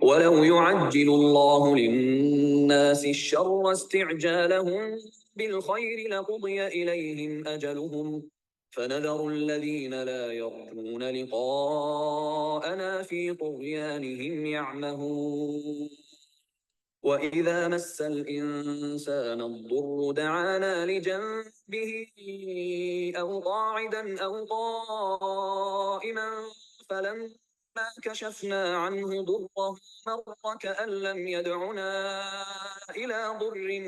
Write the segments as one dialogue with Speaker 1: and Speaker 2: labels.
Speaker 1: ولو يعجل الله للناس الشر استعجالهم بالخير لقضي إليهم أجلهم فنذر الذين لا يرجون لقاءنا في طغيانهم يعمهون وإذا مس الإنسان الضر دعانا لجنبه أو قاعدا أو قائما فلما كشفنا عنه ضره مر كأن لم يدعنا إلى ضر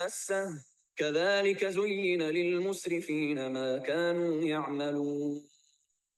Speaker 1: مسه كذلك زين للمسرفين ما كانوا يعملون.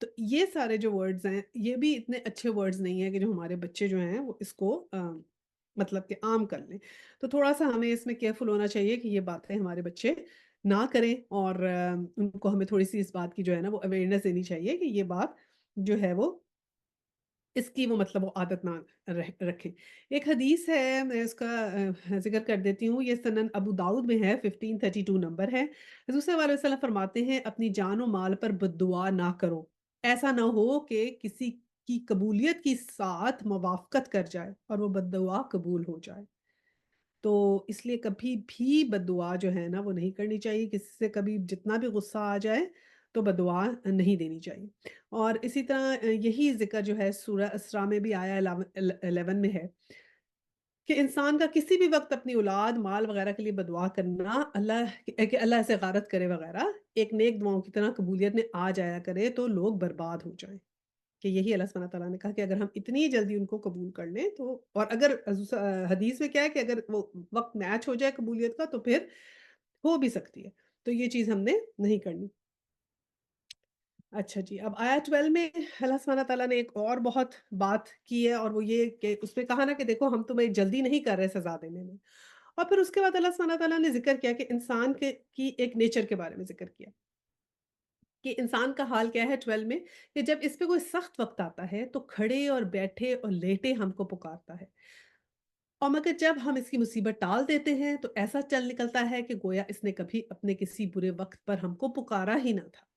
Speaker 2: تو یہ سارے جو ورڈز ہیں، یہ بھی اتنے اچھے ورڈز نہیں ہیں کہ جو ہمارے بچے جو ہیں وہ اس کو مطلب کہ عام کر لیں۔ تو تھوڑا-سا ہمیں اس میں کیئرفل ہونا چاہیے کہ یہ باتیں ہمارے بچے نہ کریں، اور ان کو ہمیں تھوڑی-سی اس بات کی جو ہے نا وہ اویئرنیس دینی چاہیے کہ یہ بات جو ہے وہ اس کی وہ مطلب وہ عادت نہ رکھیں۔ ایک حدیث ہے، میں اس کا ذکر کر دیتی ہوں، یہ سنن ابو داؤد میں ہے، 1532 نمبر ہے۔ حضور صلی اللہ علیہ وسلم فرماتے ہیں اپنی جان و مال پر بددعا نہ کرو، ایسا نہ ہو کہ کسی کی قبولیت کی ساتھ موافقت کر جائے اور وہ بددعا قبول ہو جائے۔ تو اس لیے کبھی بھی بددعا جو ہے نا وہ نہیں کرنی چاہیے، کسی سے کبھی جتنا بھی غصہ آ جائے تو بددعا نہیں دینی چاہیے۔ اور اسی طرح یہی ذکر جو ہے سورہ اسراء میں بھی آیا 11 میں ہے کہ انسان کا کسی بھی وقت اپنی اولاد، مال وغیرہ کے لیے بددعا کرنا کہ اللہ اسے غارت کرے وغیرہ، ایک نیک دعاؤں کی طرح قبولیت میں آ جایا کرے تو لوگ برباد ہو جائیں۔ کہ یہی اللہ سبحانہ تعالیٰ نے کہا کہ اگر ہم اتنی جلدی ان کو قبول کر لیں تو، اور اگر حدیث میں کیا ہے کہ اگر وہ وقت میچ ہو جائے قبولیت کا تو پھر ہو بھی سکتی ہے۔ تو یہ چیز ہم نے نہیں کرنی۔ اچھا جی، اب آیت 12 میں اللہ سبحانہ تعالیٰ نے ایک اور بہت بات کی ہے، اور وہ یہ کہ اس میں کہا نا کہ دیکھو ہم تمہیں جلدی نہیں کر رہے سزا دینے میں۔ اور پھر اس کے بعد اللہ سبحانہ تعالیٰ نے ذکر کیا کہ انسان کی ایک نیچر کے بارے میں ذکر کیا کہ انسان کا حال کیا ہے 12 میں، کہ جب اس پہ کوئی سخت وقت آتا ہے تو کھڑے اور بیٹھے اور لیٹے ہم کو پکارتا ہے، اور مگر جب ہم اس کی مصیبت ٹال دیتے ہیں تو ایسا چل نکلتا ہے کہ گویا اس نے کبھی اپنے کسی برے وقت پر ہم کو پکارا ہی نہ تھا۔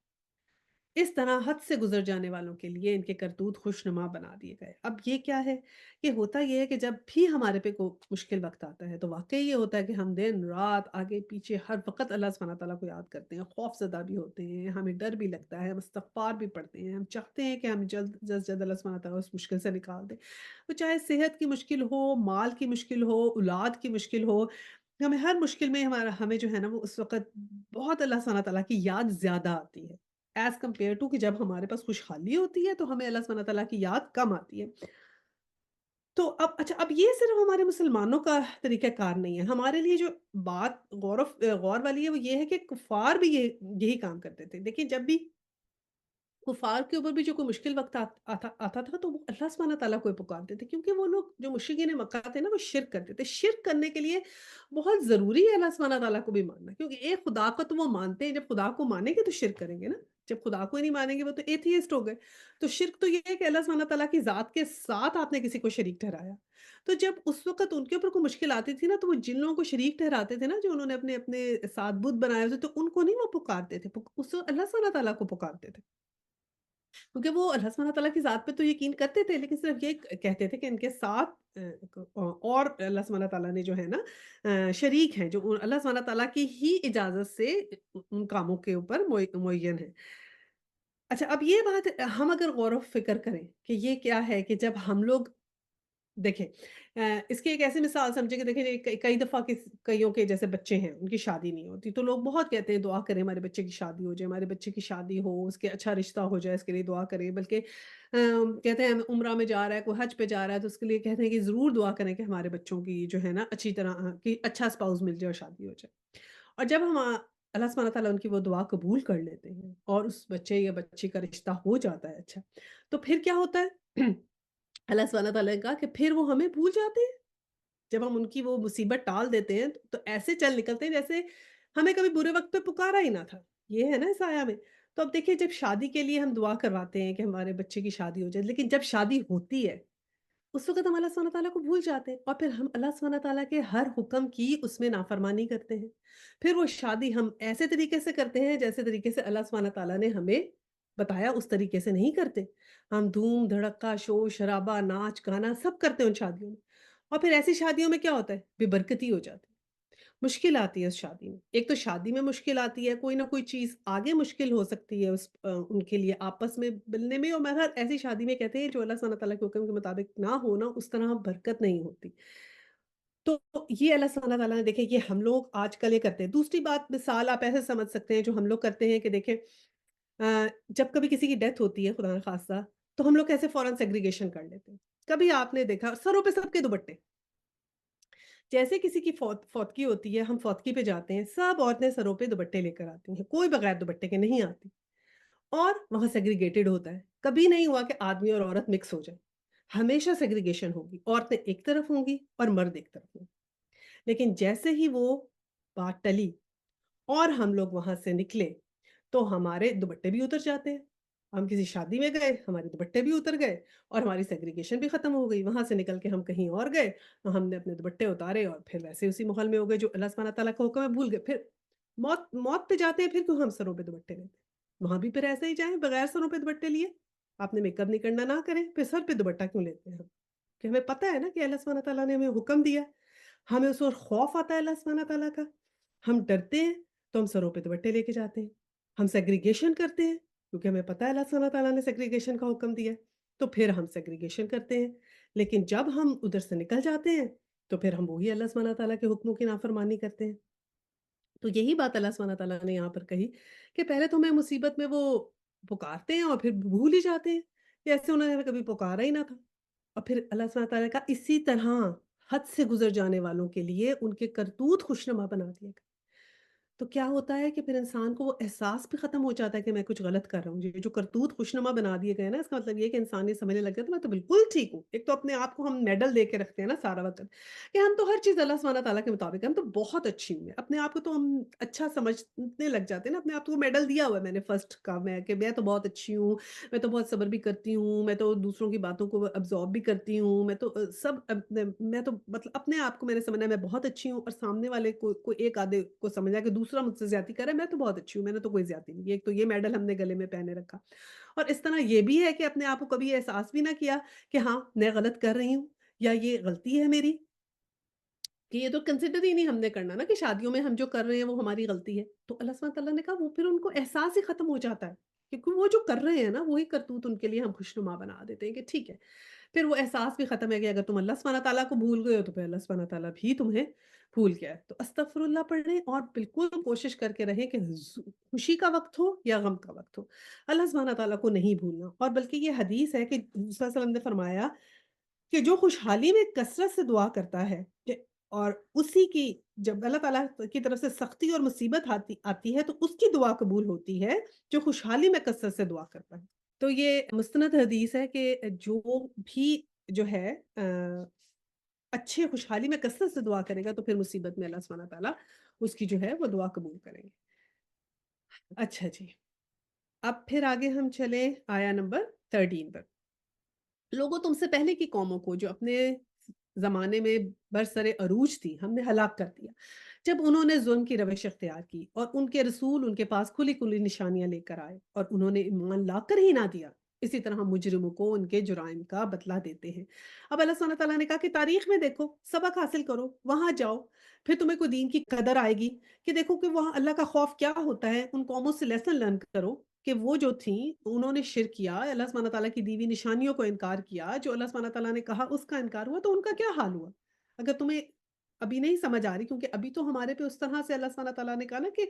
Speaker 2: اس طرح حد سے گزر جانے والوں کے لیے ان کے کرتوت خوشنما بنا دیے گئے۔ اب یہ کیا ہے کہ ہوتا یہ ہے کہ جب بھی ہمارے پہ کوئی مشکل وقت آتا ہے تو واقعی یہ ہوتا ہے کہ ہم دن رات آگے پیچھے ہر وقت اللہ سبحانہ تعالیٰ کو یاد کرتے ہیں، خوف زدہ بھی ہوتے ہیں، ہمیں ڈر بھی لگتا ہے، ہم استغفار بھی پڑھتے ہیں، ہم چاہتے ہیں کہ ہم جلد جلد جلد اللہ سبحانہ تعالیٰ اس مشکل سے نکال دے۔ وہ چاہے صحت کی مشکل ہو، مال کی مشکل ہو، اولاد کی مشکل ہو، ہمیں ہر مشکل میں ہمیں جو ہے نا وہ اس وقت بہت اللہ سبحانہ تعالیٰ کی یاد زیادہ آتی ہے، ایز کمپیئر ٹو کہ جب ہمارے پاس خوشحالی ہوتی ہے تو ہمیں اللہ سبحانہ تعالیٰ کی یاد کم آتی ہے۔ تو اب اچھا، اب یہ صرف ہمارے مسلمانوں کا طریقہ کار نہیں ہے، ہمارے لیے جو بات غور والی ہے وہ یہ ہے کہ کفار بھی یہی کام کرتے تھے۔ دیکھیں جب بھی کفار کے اوپر بھی جو کوئی مشکل وقت آتا تھا تو وہ اللہ سبحانہ تعالیٰ کو ہی پکارتے تھے، کیونکہ وہ لوگ جو مشرکین مکہ تھے نا وہ شرک کرتے تھے۔ شرک کرنے کے لیے بہت ضروری ہے اللہ سبحانہ تعالیٰ کو بھی ماننا، کیونکہ ایک خدا کو تو وہ مانتے ہیں، جب خدا کو مانیں گے تو شرک کریں گے نا، جب خدا کو ہی نہیں مانیں گے وہ تو ایتھیسٹ ہو گئے۔ تو شرک تو یہ ہے کہ اللہ سبحانہ تعالیٰ کی ذات کے ساتھ آپ نے کسی کو شریک ٹھہرایا۔ تو جب اس وقت ان کے اوپر کوئی مشکل آتی تھی نا تو وہ جن لوگوں کو شریک ٹھہراتے تھے نا، جو انہوں نے اپنے اپنے ساتھ بت بنائے ہوئے تھے، تو ان کو نہیں وہ پکارتے تھے، اس وقت اللہ سبحانہ تعالیٰ کو پکارتے تھے، کیونکہ وہ اللہ سبحانہ تعالیٰ کی ذات پہ تو یقین کرتے تھے، لیکن صرف یہ کہتے تھے کہ ان کے ساتھ اور اللہ سبحانہ تعالیٰ نے جو ہے نا شریک ہیں، جو اللہ سبحانہ تعالیٰ کی ہی اجازت سے ان کاموں کے اوپر معین ہے۔ اچھا، اب یہ بات ہم اگر غور و فکر کریں کہ یہ کیا ہے کہ جب ہم لوگ دیکھیں اس کی ایک ایسی مثال سمجھیں کہ دیکھیں کئی دفعہ کئیوں کے جیسے بچے ہیں ان کی شادی نہیں ہوتی تو لوگ بہت کہتے ہیں دعا کریں ہمارے بچے کی شادی ہو جائے، ہمارے بچے کی شادی ہو، اس کے اچھا رشتہ ہو جائے، اس کے لیے دعا کریں، بلکہ کہتے ہیں عمرہ میں جا رہا ہے، کوئی حج پہ جا رہا ہے تو اس کے لیے کہتے ہیں کہ ضرور دعا کریں کہ ہمارے بچوں کی جو ہے نا اچھی طرح کہ اچھا اسپاؤس مل جائے اور شادی ہو جائے، اور جب ہم اللہ سبحانہ تعالیٰ ان کی وہ دعا قبول کر لیتے ہیں اور اس بچے یا بچی کا رشتہ ہو جاتا ہے اچھا، تو پھر کیا ہوتا ہے اللہ سبحانہ تعالیٰ نے کہا کہ پھر وہ ہمیں بھول جاتے ہیں، جب ہم ان کی وہ مصیبت ٹال دیتے ہیں تو ایسے چل نکلتے ہیں جیسے ہمیں کبھی برے وقت پہ پکارا ہی نہ تھا، یہ ہے نا اس آیا میں۔ تو اب دیکھیے جب شادی کے لیے ہم دعا کرواتے ہیں کہ ہمارے بچے کی شادی ہو جائے، لیکن جب شادی ہوتی ہے اس وقت ہم اللہ سبحانہ تعالیٰ کو بھول جاتے ہیں اور پھر ہم اللہ سبحانہ تعالیٰ کے ہر حکم کی اس میں نافرمانی کرتے ہیں، پھر وہ شادی ہم ایسے طریقے سے کرتے ہیں جیسے طریقے سے اللہ سبحانہ تعالیٰ نے ہمیں بتایا اس طریقے سے نہیں کرتے، ہم دھوم دھڑکا شور شرابہ ناچ گانا سب کرتے ہیں ان شادیوں میں، اور پھر ایسی شادیوں میں کیا ہوتا ہے بے برکتی ہو جاتی ہے، مشکل آتی ہے اس شادی میں، ایک تو شادی میں مشکل آتی ہے، کوئی نہ کوئی چیز آگے مشکل ہو سکتی ہے ان کے لیے آپس میں ملنے میں، اور بہرحال ایسی شادی میں کہتے ہیں جو اللہ سبحانہ تعالیٰ کے حکم کے مطابق نہ ہونا اس طرح برکت نہیں ہوتی۔ تو یہ اللہ سبحانہ تعالیٰ نے دیکھیں یہ ہم لوگ آج کل یہ کرتے ہیں۔ دوسری بات مثال آپ ایسے سمجھ سکتے ہیں جو ہم لوگ کرتے ہیں کہ دیکھیں جب کبھی کسی کی ڈیتھ ہوتی ہے خدا نخواستہ تو ہم لوگ کیسے فوراً سیگریگیشن کر لیتے ہیں، کبھی آپ نے دیکھا سروں پہ سب کے دوپٹے، جیسے کسی کی فوتگی ہوتی ہے ہم فوتگی پہ جاتے ہیں سب عورتیں سروں پہ دوپٹے لے کر آتی ہیں، کوئی بغیر دوپٹے کے نہیں آتی، اور وہاں سیگریگیٹڈ ہوتا ہے. کبھی نہیں ہوا کہ آدمی اور عورت مکس ہو جائے. ہمیشہ سیگریگیشن ہوگی. عورتیں ایک طرف ہوں گی اور مرد ایک طرف ہوں گے. لیکن جیسے ہی وہ بات ٹلی اور ہم لوگ وہاں سے نکلے تو ہمارے دوپٹے بھی اتر جاتے ہیں. ہم کسی شادی میں گئے، ہمارے دوپٹے بھی اتر گئے اور ہماری سیگریگیشن بھی ختم ہو گئی. وہاں سے نکل کے ہم کہیں اور گئے، ہم نے اپنے دوپٹے اتارے اور پھر ویسے اسی ماحول میں ہو گئے جو اللہ سبحانہ تعالیٰ کا حکم ہے، بھول گئے. پھر موت موت پہ جاتے ہیں پھر کیوں ہم سروں پہ دوپٹے لیتے ہیں؟ وہاں بھی پھر ایسے ہی جائیں بغیر سروں پہ دوپٹے لیے. آپ نے میک اپ نہیں کرنا نہ کریں، پھر سر پہ دوپٹہ کیوں لیتے ہیں ہم؟ کہ ہمیں پتہ ہے نا کہ اللہ سبحانہ تعالیٰ نے ہمیں حکم دیا ہے. ہمیں اس وقت خوف آتا ہے اللہ سبحانہ تعالیٰ کا، ہم ڈرتے ہیں تو ہم سروں پہ دوپٹے لے کے جاتے ہیں. ہم سیگریگیشن کرتے ہیں کیونکہ ہمیں پتہ ہے اللہ سبحانہ تعالیٰ نے سیگریگیشن کا حکم دیا ہے، تو پھر ہم سیگریگیشن کرتے ہیں. لیکن جب ہم ادھر سے نکل جاتے ہیں تو پھر ہم وہی اللہ سبحانہ تعالیٰ کے حکموں کی نافرمانی کرتے ہیں. تو یہی بات اللہ سبحانہ تعالیٰ نے یہاں پر کہی کہ پہلے تو ہمیں مصیبت میں وہ پکارتے ہیں اور پھر بھول ہی جاتے ہیں کہ ایسے انہوں نے ہمیں کبھی پکارا ہی نہ تھا. اور پھر اللہ سبحانہ تعالیٰ کا اسی طرح حد سے گزر جانے والوں کے لیے ان کے کرتوت خوشنما بنا دیا گیا. تو کیا ہوتا ہے کہ پھر انسان کو وہ احساس بھی ختم ہو جاتا ہے کہ میں کچھ غلط کر رہا ہوں. یہ جو کرتوت خوشنما بنا دیے گئے نا، اس کا مطلب یہ ہے کہ انسان یہ سمجھنے لگ گیا تو میں تو بالکل ٹھیک ہوں. ایک تو اپنے آپ کو ہم میڈل دے کے رکھتے ہیں نا سارا وقت کہ ہم تو ہر چیز اللہ سبحانہ تعالیٰ کے مطابق ہے، ہم تو بہت اچھی ہوں. اپنے آپ کو تو ہم اچھا سمجھنے لگ جاتے ہیں نا، اپنے آپ کو میڈل دیا ہوا ہے میں نے فرسٹ کا، میں کہ میں تو بہت اچھی ہوں، میں تو بہت صبر بھی کرتی ہوں، میں تو دوسروں کی باتوں کو ابزارب بھی کرتی ہوں، میں تو میں تو مطلب اپنے آپ کو میں نے سمجھا میں بہت اچھی ہوں. اور سامنے والے کو ایک آدھے کو سمجھا کہ دوسرا مجھ سے زیادتی کر رہا ہے، میں تو بہت اچھی ہوں، میں نے تو کوئی زیادتی نہیں کی. ایک تو یہ میڈل ہم نے گلے میں پہنے رکھا. اور اس طرح یہ بھی ہے کہ اپنے آپ کو کبھی احساس بھی نہ کیا کہ ہاں میں غلط کر رہی ہوں یا یہ غلطی ہے میری، کہ یہ تو کنسیڈر ہی نہیں ہم نے کرنا نا کہ شادیوں میں ہم جو کر رہے ہیں وہ ہماری غلطی ہے. تو اللہ سبحانہ تعالیٰ نے کہا وہ پھر ان کو احساس ہی ختم ہو جاتا ہے کیونکہ وہ جو کر رہے ہیں نا وہی کرتوت ان کے لیے ہم خوشنما بنا دیتے ہیں کہ ٹھیک ہے. پھر وہ احساس بھی ختم ہے کہ اگر تم اللہ سبحانہ تعالیٰ کو بھول گئے ہو تو پھر اللہ سبحانہ تعالیٰ بھی تمہیں بھول گیا ہے. تو استغفر اللہ پڑھ رہے ہیں اور بالکل کوشش کر کے رہیں کہ خوشی کا وقت ہو یا غم کا وقت ہو اللہ سبحانہ تعالیٰ کو نہیں بھولنا. اور بلکہ یہ حدیث ہے کہ صلی اللہ علیہ وسلم نے فرمایا کہ جو خوشحالی میں کثرت سے دعا کرتا ہے اور اسی کی جب اللہ تعالیٰ کی طرف سے سختی اور مصیبت آتی ہے تو اس کی دعا قبول ہوتی ہے جو خوشحالی میں کثرت سے دعا کرتا ہے. تو یہ مستند حدیث ہے کہ جو بھی جو ہے اچھے خوشحالی میں کثرت سے دعا کرے گا تو پھر مصیبت میں اللہ سبحانہ تعالیٰ اس کی جو ہے وہ دعا قبول کریں گے. اچھا جی، اب پھر آگے ہم چلیں آیا نمبر 13 پر. لوگوں تم سے پہلے کی قوموں کو جو اپنے زمانے میں برسر عروج تھی ہم نے ہلاک کر دیا جب انہوں نے ظلم کی روش اختیار کی اور ان کے رسول ان کے پاس کھلی کھلی نشانیاں لے کر آئے اور انہوں نے ایمان لا کر ہی نہ دیا. اسی طرح ہم مجرموں کو ان کے جرائم کا بدلہ دیتے ہیں. اب اللہ سبحانہ تعالیٰ نے کہا کہ تاریخ میں دیکھو، سبق حاصل کرو، وہاں جاؤ، پھر تمہیں کوئی دین کی قدر آئے گی کہ دیکھو کہ وہاں اللہ کا خوف کیا ہوتا ہے. ان قوموں سے لیسن لرن کرو کہ وہ جو تھیں انہوں نے شرک کیا، اللہ سبحانہ تعالیٰ کی دی ہوئی نشانیوں کو انکار کیا، جو اللہ سبحانہ تعالیٰ نے کہا اس کا انکار ہوا تو ان کا کیا حال ہوا. اگر تمہیں ابھی نہیں سمجھ آ رہی کیونکہ ابھی تو ہمارے پہ اس طرح سے اللہ سبحانہ تعالیٰ نے کہا نا کہ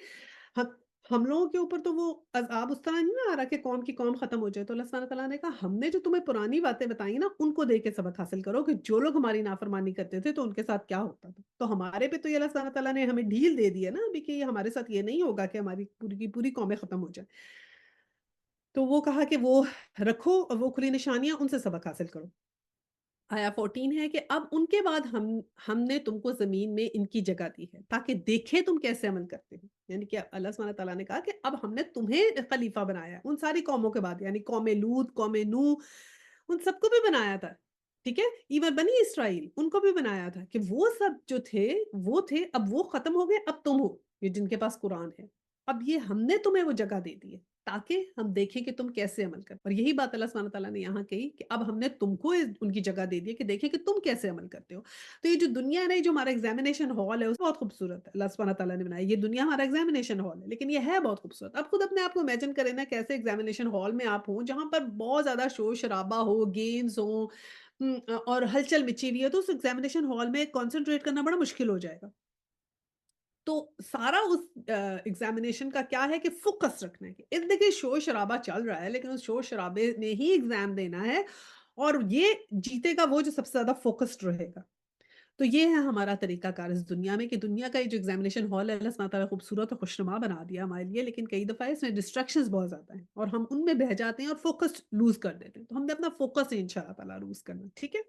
Speaker 2: ہم ہم لوگوں کے اوپر تو وہ عذاب اس طرح نہیں آ رہا کہ قوم کی قوم ختم ہو جائے. تو اللہ سبحانہ تعالیٰ نے کہا ہم نے جو تمہیں پرانی باتیں بتائی نا ان کو دیکھ کے سبق حاصل کرو کہ جو لوگ ہماری نافرمانی کرتے تھے تو ان کے ساتھ کیا ہوتا تھا. تو ہمارے پہ تو یہ اللہ سبحانہ تعالیٰ نے ہمیں ڈھیل دے دی ہے نا ابھی کہ یہ ہمارے ساتھ یہ نہیں ہوگا کہ ہماری پوری کی پوری قومیں ختم ہو جائیں. تو وہ کہا کہ وہ رکھو اور وہ کھلی نشانیاں ان سے سبق حاصل کرو. آیا 14 ہے کہ اب ان کے بعد ہم نے تم کو زمین میں ان کی جگہ دی ہے تاکہ دیکھیں تم کیسے عمل کرتے ہو. یعنی کہ اللہ سبحانہ تعالیٰ نے کہا کہ اب ہم نے تمہیں خلیفہ بنایا ہے ان ساری قوموں کے بعد، یعنی قوم لوط، قوم نوح، ان سب کو بھی بنایا تھا. ٹھیک ہے، ایون بنی اسرائیل ان کو بھی بنایا تھا کہ وہ سب جو تھے وہ تھے، اب وہ ختم ہو گئے، اب تم ہو یہ جن کے پاس قرآن ہے. اب یہ ہم نے تمہیں وہ جگہ دے دی ہے تاکہ ہم دیکھیں کہ تم کیسے عمل کرتے. اور یہی بات اللہ سبحانہ تعالیٰ نے یہاں کہی کہ اب ہم نے تم کو ان کی جگہ دے دی ہے کہ دیکھیں کہ تم کیسے عمل کرتے ہو. تو یہ جو دنیا ہے نا، یہ جو ہمارا ایگزامینیشن ہال ہے بہت خوبصورت ہے، اللہ سبحانہ تعالیٰ نے بنایا. یہ دنیا ہمارا ایگزامینیشن ہال ہے لیکن یہ ہے بہت خوبصورت. اب خود اپنے آپ کو امیجن کریں نا کیسے ایگزامینیشن ہال میں آپ ہوں جہاں پر بہت زیادہ شور شرابہ ہو، گیمز ہوں اور ہلچل مچی ہوئی ہے، تو اس ایگزامینیشن ہال میں کنسنٹریٹ کرنا بڑا مشکل ہو جائے گا. تو سارا اس ایگزامینیشن کا کیا ہے کہ فوکس رکھنا ہے کہ ارد گرد شور شرابہ چل رہا ہے لیکن اس شور شرابے میں ہی ایگزام دینا ہے اور یہ جیتے گا وہ جو سب سے زیادہ فوکسڈ رہے گا. تو یہ ہے ہمارا طریقہ کار اس دنیا میں، کہ دنیا کا یہ جو ایگزامینیشن ہال ہے اللہ سبحانہ تعالیٰ خوبصورت اور خوشنما بنا دیا ہمارے لیے، لیکن کئی دفعہ اس میں ڈسٹریکشنز بہت زیادہ ہیں اور ہم ان میں بہہ جاتے ہیں اور فوکس لوز کر دیتے ہیں، تو ہم نے اپنا فوکس ان شاء اللہ تعالیٰ لوز کرنا، ٹھیک ہے؟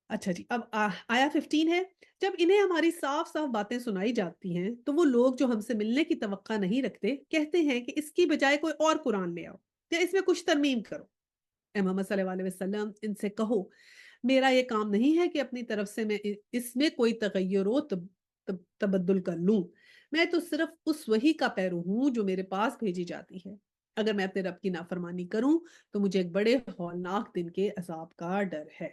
Speaker 2: اچھا جی، اب آیا 15 ہے، جب انہیں ہماری صاف صاف باتیں سنائی جاتی ہیں تو وہ لوگ جو ہم سے ملنے کی توقع نہیں رکھتے کہتے ہیں کہ اس کی بجائے کوئی اور قرآن لے آؤ یا اس میں کچھ ترمیم کرو۔ اے محمد صلی اللہ علیہ وسلم ان سے کہو، میرا یہ کام نہیں ہے کہ اپنی طرف سے میں اس میں کوئی تغیر و تبدل کر لوں، میں تو صرف اس وحی کا پیرو ہوں جو میرے پاس بھیجی جاتی ہے۔ اگر میں اپنے رب کی نافرمانی کروں تو مجھے ایک بڑے ہولناک دن کے عذاب کا ڈر ہے۔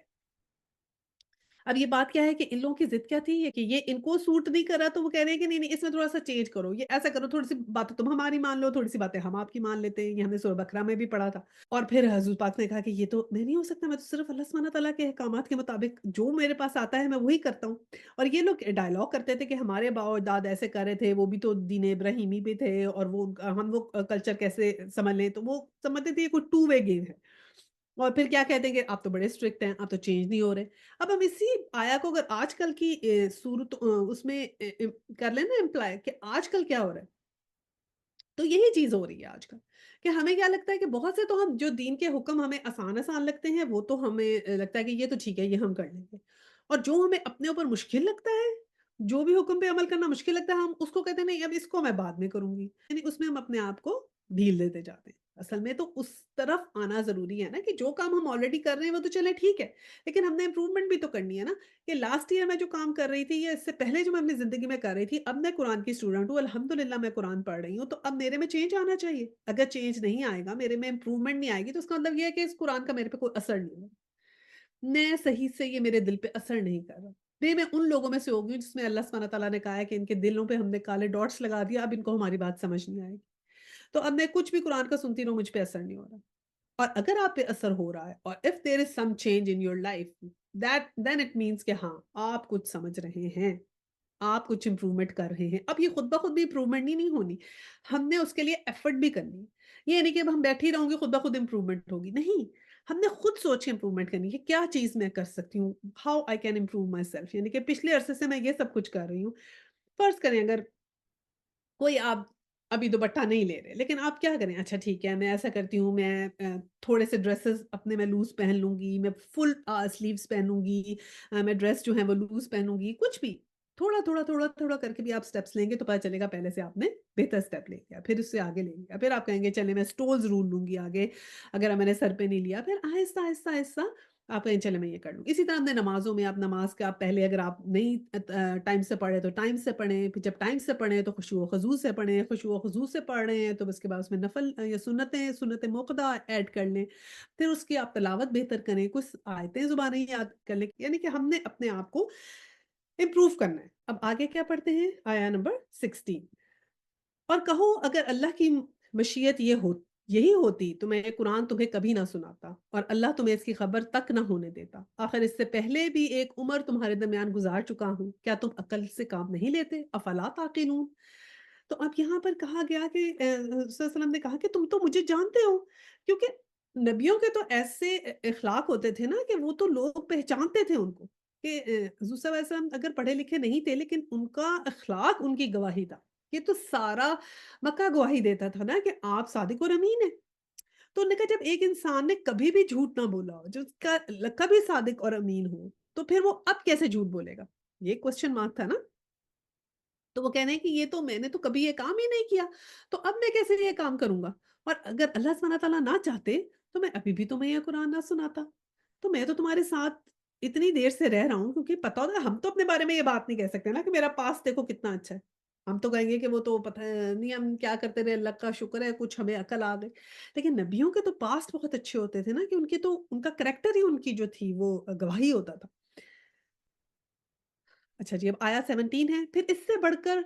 Speaker 2: اب یہ بات کیا ہے کہ ان لوگوں کی ضد کیا تھی کہ یہ ان کو سوٹ نہیں کر رہا، تو وہ کہہ رہے ہیں کہ نہیں اس میں تھوڑا سا چینج کرو، یہ ایسا کرو، تھوڑی سی باتیں تم ہماری مان لو، تھوڑی سی باتیں ہم آپ کی مان لیتے ہیں، یہ ہم نے سورہ بقرہ میں بھی پڑھا تھا۔ اور پھر حضور پاک نے کہا کہ یہ تو میں نہیں ہو سکتا، میں تو صرف اللہ سبحانہ تعالیٰ کے احکامات کے مطابق جو میرے پاس آتا ہے میں وہی کرتا ہوں۔ اور یہ لوگ ڈائلاگ کرتے تھے کہ ہمارے باؤ اور داد ایسے کر رہے تھے، وہ بھی تو دین ابراہیمی بھی تھے، اور وہ ہم وہ کلچر کیسے سمجھ لیں، تو وہ سمجھتے تھے یہ کوئی ٹو وے گیم ہے۔ اور پھر کیا کہتے ہیں کہ آپ تو بڑے اسٹرکٹ ہیں، آپ تو چینج نہیں ہو رہے۔ اب ہم اسی آیا کو اگر آج کل کی صورت اس میں کر لیں نا امپلائی کہ آج کل کیا ہو رہا ہے، تو یہی چیز ہو رہی ہے آج کل، کہ ہمیں کیا لگتا ہے کہ بہت سے تو ہم جو دین کے حکم ہمیں آسان آسان لگتے ہیں وہ تو ہمیں لگتا ہے کہ یہ تو ٹھیک ہے، یہ ہم کر لیں گے، اور جو ہمیں اپنے اوپر مشکل لگتا ہے، جو بھی حکم پہ عمل کرنا مشکل لگتا ہے، ہم اس کو کہتے ہیں نہیں اب اس کو میں بعد میں کروں گی، یعنی اس میں ہم اپنے آپ کو ڈھیل دیتے جاتے ہیں۔ اصل میں تو اس طرف آنا ضروری ہے نا کہ جو کام ہم آلریڈی کر رہے ہیں وہ تو چلے ٹھیک ہے، لیکن ہم نے امپروومنٹ بھی تو کرنی ہے نا، کہ لاسٹ ایئر میں جو کام کر رہی تھی یا اس سے پہلے جو میں اپنی زندگی میں کر رہی تھی، اب میں قرآن کی اسٹوڈنٹ ہوں، الحمدللہ میں قرآن پڑھ رہی ہوں، تو اب میرے میں چینج آنا چاہیے۔ اگر چینج نہیں آئے گا، میرے میں امپروومنٹ نہیں آئے گی، تو اس کا مطلب یہ ہے کہ اس قرآن کا میرے پہ کوئی اثر نہیں ہوا، میں صحیح سے یہ میرے دل پہ اثر نہیں کر رہا۔ پھر میں ان لوگوں میں سے ہوگی جس میں اللہ سبحانہ تعالیٰ نے کہا ہے کہ ان کے دلوں پہ ہم نے کالے ڈاٹس لگا دیا، اب ان کو ہماری بات سمجھ نہیں آئے گی، تو اب میں کچھ بھی قرآن کا سنتی رہوں، مجھ پہ اثر نہیں ہو رہا۔ اور اگر آپ پہ اثر ہو رہا ہے اور if there is some change in your life then it means کہ ہاں آپ کچھ سمجھ رہے ہیں، آپ کچھ امپروومنٹ کر رہے ہیں۔ اب یہ خود بخود بھی امپروومنٹ نہیں ہونی، ہم نے اس کے لیے ایفرٹ بھی کرنی ہے، یہ نہیں کہ اب ہم بیٹھی رہوں گے خود بخود امپروومنٹ ہوگی، نہیں، ہم نے خود سوچ کے امپروومنٹ کرنی ہے، کیا چیز میں کر سکتی ہوں، how I can improve my self, یعنی کہ پچھلے عرصے سے میں یہ سب کچھ کر رہی ہوں۔ فرض کریں اگر کوئی آپ ابھی دوپٹہ نہیں لے رہے، لیکن آپ کیا کریں؟ اچھا ٹھیک ہے، میں ایسا کرتی ہوں، میں تھوڑے سے ڈریسز اپنے میں لوز پہن لوں گی، میں فل سلیوز پہنوں گی، میں ڈریس جو ہے وہ لوز پہنوں گی، کچھ بھی تھوڑا تھوڑا تھوڑا تھوڑا کر کے بھی آپ سٹیپس لیں گے تو پتہ چلے گا پہلے سے آپ نے بہتر سٹیپ لے لیا، پھر اس سے آگے لیں گے، پھر آپ کہیں گے چلے میں سٹولز رول لوں گی آگے، اگر میں نے سر پہ نہیں لیا، پھر آہستہ آہستہ آہستہ آپ کہیں چلے میں یہ کر لوں۔ اسی طرح اپنے نمازوں میں آپ نماز کا پہلے اگر آپ نہیں ٹائم سے پڑھے تو ٹائم سے پڑھیں، پھر جب ٹائم سے پڑھیں تو خشوع و خضوع سے پڑھیں، خشوع و خضوع سے پڑھ رہے ہیں تو اس کے بعد اس میں نفل یا سنت موقدہ ایڈ کر لیں، پھر اس کی آپ تلاوت بہتر کریں، کچھ آیتیں زبانیں یاد کر لیں، یعنی کہ ہم نے اپنے آپ کو امپروو کرنا ہے۔ اب آگے کیا پڑھتے ہیں؟ آیا نمبر 16، اور کہو اگر اللہ کی مشیت یہی ہوتی تو میں یہ قرآن تمہیں کبھی نہ سناتا اور اللہ تمہیں اس کی خبر تک نہ ہونے دیتا، آخر اس سے پہلے بھی ایک عمر تمہارے درمیان گزار چکا ہوں، کیا تم عقل سے کام نہیں لیتے؟ افلا تعقلون۔ تو اب یہاں پر کہا گیا کہ صلی اللہ علیہ وسلم نے کہا کہ تم تو مجھے جانتے ہو، کیونکہ نبیوں کے تو ایسے اخلاق ہوتے تھے نا کہ وہ تو لوگ پہچانتے تھے ان کو، کہ حضور صلی اللہ علیہ وسلم اگر پڑھے لکھے نہیں تھے لیکن ان کا اخلاق ان کی گواہی تھا، یہ تو سارا مکہ گواہی دیتا تھا نا کہ آپ صادق اور امین ہیں۔ تو انہوں نے کہا جب ایک انسان نے کبھی بھی جھوٹ نہ بولا ہو، جو اس کا لقب ہی صادق اور امین ہو، تو پھر وہ اب کیسے جھوٹ بولے گا؟ یہ کوسچن مارک تھا نا؟ تو وہ کہہ رہے ہیں کہ یہ تو میں نے تو کبھی یہ کام ہی نہیں کیا، تو اب میں کیسے یہ کام کروں گا؟ اور اگر اللہ سبحانہ تعالیٰ نہ چاہتے تو میں ابھی بھی تمہیں یہ قرآن نہ سناتا، تو میں تو تمہارے ساتھ اتنی دیر سے رہ رہا ہوں، کیونکہ پتا ہوتا ہم تو اپنے بارے میں یہ بات نہیں کہہ سکتے نا کہ میرا پاس دیکھو کتنا اچھا ہے، ہم تو کہیں گے کہ وہ تو پتہ نہیں ہم کیا کرتے رہے، اللہ کا شکر ہے کچھ ہمیں عقل آ گئی، لیکن نبیوں کے تو پاسٹ بہت اچھے ہوتے تھے نا، کہ ان کی تو ان کا کریکٹر ہی ان کی جو تھی وہ گواہی ہوتا تھا۔ اچھا جی، اب آیا 17 ہے، پھر اس سے بڑھ کر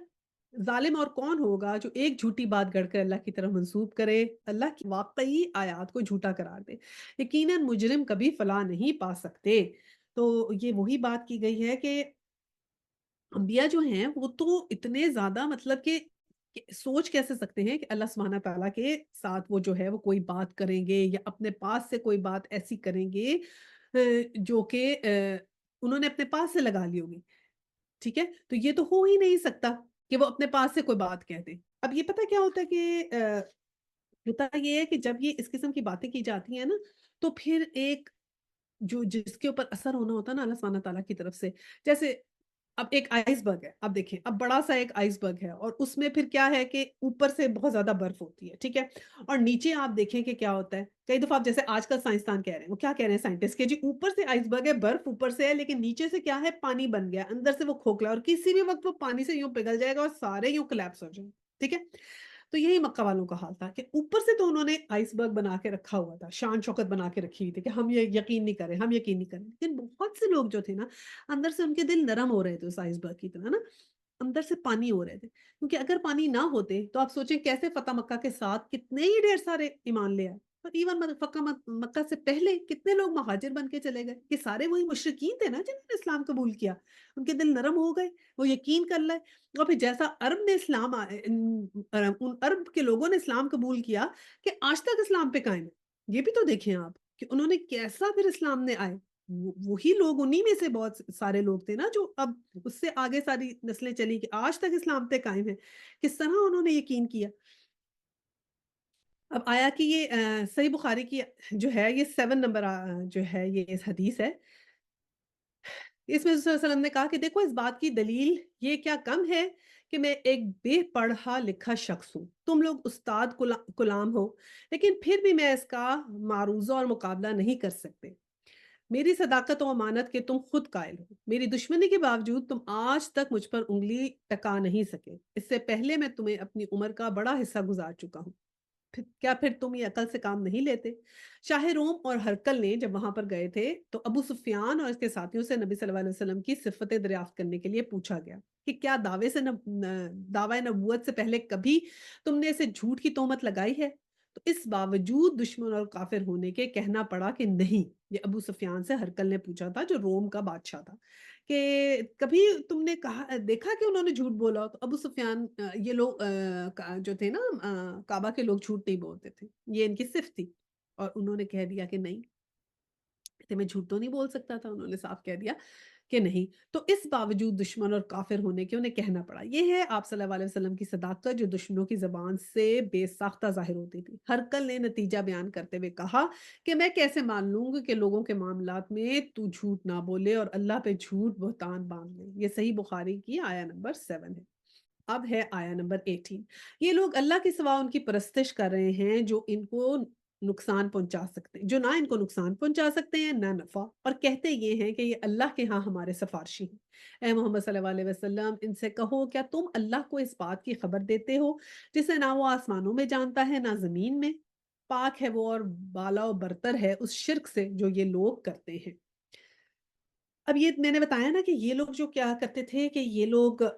Speaker 2: ظالم اور کون ہوگا جو ایک جھوٹی بات گڑھ کر اللہ کی طرف منسوب کرے، اللہ کی واقعی آیات کو جھوٹا قرار دے، یقیناً مجرم کبھی فلاح نہیں پا سکتے۔ تو یہ وہی بات کی گئی ہے کہ انبیاء جو ہیں وہ تو اتنے زیادہ مطلب کہ سوچ کیسے سکتے ہیں کہ اللہ سبحانہ تعالیٰ کے ساتھ وہ جو ہے وہ کوئی بات کریں گے یا اپنے پاس سے کوئی بات ایسی کریں گے جو کہ انہوں نے اپنے پاس سے لگا لی ہوگی، ٹھیک ہے؟ تو یہ تو ہو ہی نہیں سکتا کہ وہ اپنے پاس سے کوئی بات کہہ دیں۔ اب یہ پتہ کیا ہوتا ہے کہ ہوتا یہ ہے کہ جب یہ اس قسم کی باتیں کی جاتی ہیں نا، تو پھر ایک جو جس کے اوپر اثر ہونا ہوتا ہے نا اللہ سبحانہ تعالیٰ کی طرف سے، جیسے اب ایک آئس برگ ہے، اب دیکھیں اب بڑا سا ایک آئس برگ ہے اور اس میں پھر کیا ہے کہ اوپر سے بہت زیادہ برف ہوتی ہے، ٹھیک ہے؟ اور نیچے آپ دیکھیں کہ کیا ہوتا ہے، کئی دفعہ آپ جیسے آج کل سائنسدان کہہ رہے ہیں، وہ کیا کہہ رہے ہیں سائنٹسٹ کہ جی اوپر سے آئس برگ ہے، برف اوپر سے ہے لیکن نیچے سے کیا ہے پانی بن گیا، اندر سے وہ کھوکھلا ہے اور کسی بھی وقت وہ پانی سے یوں پگھل جائے گا اور سارے یوں کولیپس ہو جائیں گے، ٹھیک ہے؟ تو یہی مکہ والوں کا حال تھا کہ اوپر سے تو انہوں نے آئس برگ بنا کے رکھا ہوا تھا، شان شوکت بنا کے رکھی ہوئی تھی کہ ہم یہ یقین نہیں کریں، ہم یقین نہیں کریں، لیکن بہت سے لوگ جو تھے نا اندر سے ان کے دل نرم ہو رہے تھے اس آئس برگ کی طرح نا، اندر سے پانی ہو رہے تھے، کیونکہ اگر پانی نہ ہوتے تو آپ سوچیں کیسے فتح مکہ کے ساتھ کتنے ہی ڈھیر سارے ایمان لے آئے، اور ایون مکہ سے پہلے کتنے لوگ مہاجر بن کے چلے گئے، یہ سارے وہی مشرکین تھے نا جنہوں نے اسلام قبول کیا، ان کے دل نرم ہو گئے، وہ یقین کر لائے، اور پھر جیسا عرب نے اسلام ان عرب کے لوگوں نے اسلام قبول کیا کہ آج تک اسلام پہ قائم ہے، یہ بھی تو دیکھیں آپ کہ انہوں نے کیسا پھر اسلام نے آئے، وہی لوگ انہی میں سے بہت سارے لوگ تھے نا جو اب اس سے آگے ساری نسلیں چلی کہ آج تک اسلام پہ قائم ہے، کس طرح انہوں نے یقین کیا۔ اب آیا کہ یہ صحیح بخاری کی جو ہے یہ 7 نمبر جو ہے یہ اس حدیث ہے، اس میں رسول صلی اللہ علیہ وسلم نے کہا کہ دیکھو اس بات کی دلیل یہ کیا کم ہے کہ میں ایک بے پڑھا لکھا شخص ہوں، تم لوگ استاد کلام ہو، لیکن پھر بھی میں اس کا معروضہ اور مقابلہ نہیں کر سکتے، میری صداقت و امانت کے تم خود قائل ہو، میری دشمنی کے باوجود تم آج تک مجھ پر انگلی ٹکا نہیں سکے، اس سے پہلے میں تمہیں اپنی عمر کا بڑا حصہ گزار چکا ہوں، کیا پھر تم یہ عقل سے کام نہیں لیتے؟ شاہ روم اور ہرکل نے جب وہاں پر گئے تھے تو ابو سفیان اور اس کے ساتھیوں سے نبی صلی اللہ علیہ وسلم کی صفتیں دریافت کرنے کے لیے پوچھا گیا کہ کیا دعوی نبوت سے پہلے کبھی تم نے اسے جھوٹ کی تہمت لگائی ہے؟ تو اس باوجود دشمن اور کافر ہونے کے کہنا پڑا کہ نہیں، یہ ابو سفیان سے ہرکل نے پوچھا تھا جو روم کا بادشاہ تھا کہ کبھی تم نے کہا دیکھا کہ انہوں نے جھوٹ بولا ہو؟ تو ابو سفیان یہ لوگ جو تھے نا کعبہ کے لوگ جھوٹ نہیں بولتے تھے، یہ ان کی صفت تھی، اور انہوں نے کہہ دیا کہ نہیں، کہتے میں جھوٹ تو نہیں بول سکتا تھا، انہوں نے صاف کہہ دیا کہ نہیں، تو اس باوجود دشمن اور کافر ہونے کے انہیں کہنا پڑا، یہ ہے آپ صلی اللہ علیہ وسلم کی صداقت جو دشمنوں کی زبان سے بے ساختہ ظاہر ہوتی تھی۔ ہرکل نے نتیجہ بیان کرتے ہوئے کہا کہ میں کیسے مان لوں گا کہ لوگوں کے معاملات میں تو جھوٹ نہ بولے اور اللہ پہ جھوٹ بہتان باندھ لے، یہ صحیح بخاری کی آیہ نمبر 7 ہے۔ اب ہے آیہ نمبر 18، یہ لوگ اللہ کے سوا ان کی پرستش کر رہے ہیں جو ان کو نقصان پہنچا سکتے ہیں، جو نہ ان کو نقصان پہنچا سکتے ہیں نہ نفع، اور کہتے یہ ہیں کہ یہ اللہ کے ہاں ہمارے سفارشی ہیں۔ اے محمد صلی اللہ علیہ وسلم ان سے کہو کیا تم اللہ کو اس بات کی خبر دیتے ہو جسے نہ وہ آسمانوں میں جانتا ہے نہ زمین میں، پاک ہے وہ اور بالا و برتر ہے اس شرک سے جو یہ لوگ کرتے ہیں۔ اب یہ میں نے بتایا نا کہ یہ لوگ جو کیا کرتے تھے کہ یہ لوگ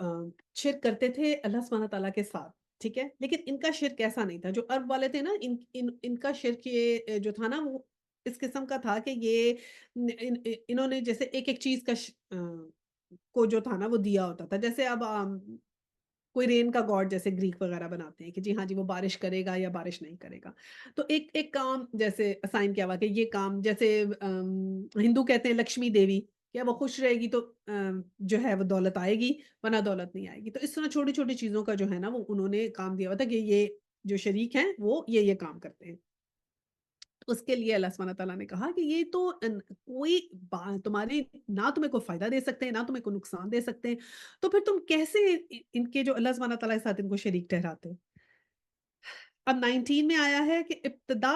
Speaker 2: شرک کرتے تھے اللہ سبحانہ تعالیٰ کے ساتھ، ٹھیک ہے؟ لیکن ان کا شرک ایسا نہیں تھا، جو عرب والے تھے نا ان کا شرک یہ جو تھا نا وہ اس قسم کا تھا کہ یہ انہوں نے جیسے ایک ایک چیز کا کو جو تھا نا وہ دیا ہوتا تھا، جیسے اب کوئی رین کا گاڈ جیسے گریک وغیرہ بناتے ہیں کہ جی ہاں جی وہ بارش کرے گا یا بارش نہیں کرے گا، تو ایک ایک کام جیسے اسائن کیا ہوا کہ یہ کام جیسے ہندو کہتے ہیں لکشمی دیوی، کیا وہ خوش رہے گی تو جو ہے وہ دولت آئے گی ورنہ دولت نہیں آئے گی، تو اس طرح چھوٹی چھوٹی چیزوں کا جو ہے نا وہ انہوں نے کام دیا ہوا تھا کہ یہ جو شریک ہیں وہ یہ کام کرتے ہیں، تو اس کے لیے اللہ سبحانہ تعالیٰ نے کہا کہ یہ تو کوئی تمہاری نہ تمہیں کوئی فائدہ دے سکتے ہیں نہ تمہیں کوئی نقصان دے سکتے ہیں، تو پھر تم کیسے ان کے جو اللہ سبحانہ تعالیٰ کے ساتھ ان کو شریک ٹھہراتے ہو؟ اب 19 میں آیا ہے کہ ابتدا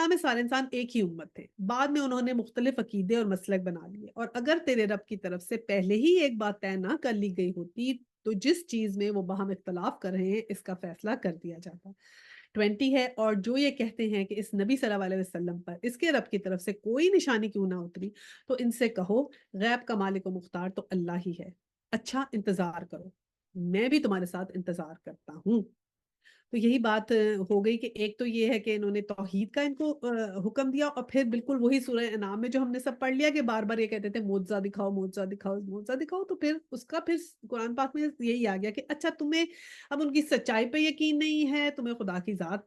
Speaker 2: میں سارے انسان ایک ہی امت تھے، بعد میں انہوں نے مختلف عقیدے اور مسلک بنا لیے، اور اگر تیرے رب کی طرف سے پہلے ہی ایک بات طے نہ کر لی گئی ہوتی تو جس چیز میں وہ باہم اختلاف کر رہے ہیں اس کا فیصلہ کر دیا جاتا۔ 20 ہے، اور جو یہ کہتے ہیں کہ اس نبی صلی اللہ علیہ وسلم پر اس کے رب کی طرف سے کوئی نشانی کیوں نہ اتری، تو ان سے کہو غیب کا مالک و مختار تو اللہ ہی ہے، اچھا انتظار کرو، میں بھی تمہارے ساتھ انتظار کرتا ہوں۔ تو یہی بات ہو گئی کہ ایک تو یہ ہے کہ انہوں نے توحید کا ان کو حکم دیا، اور پھر بالکل وہی سورہ انعام میں جو ہم نے سب پڑھ لیا کہ بار بار یہ کہتے تھے معجزہ دکھاؤ معجزہ دکھاؤ معجزہ دکھاؤ، تو پھر اس کا پھر قرآن پاک میں یہی آ گیا کہ اچھا تمہیں اب ان کی سچائی پہ یقین نہیں ہے، تمہیں خدا کی ذات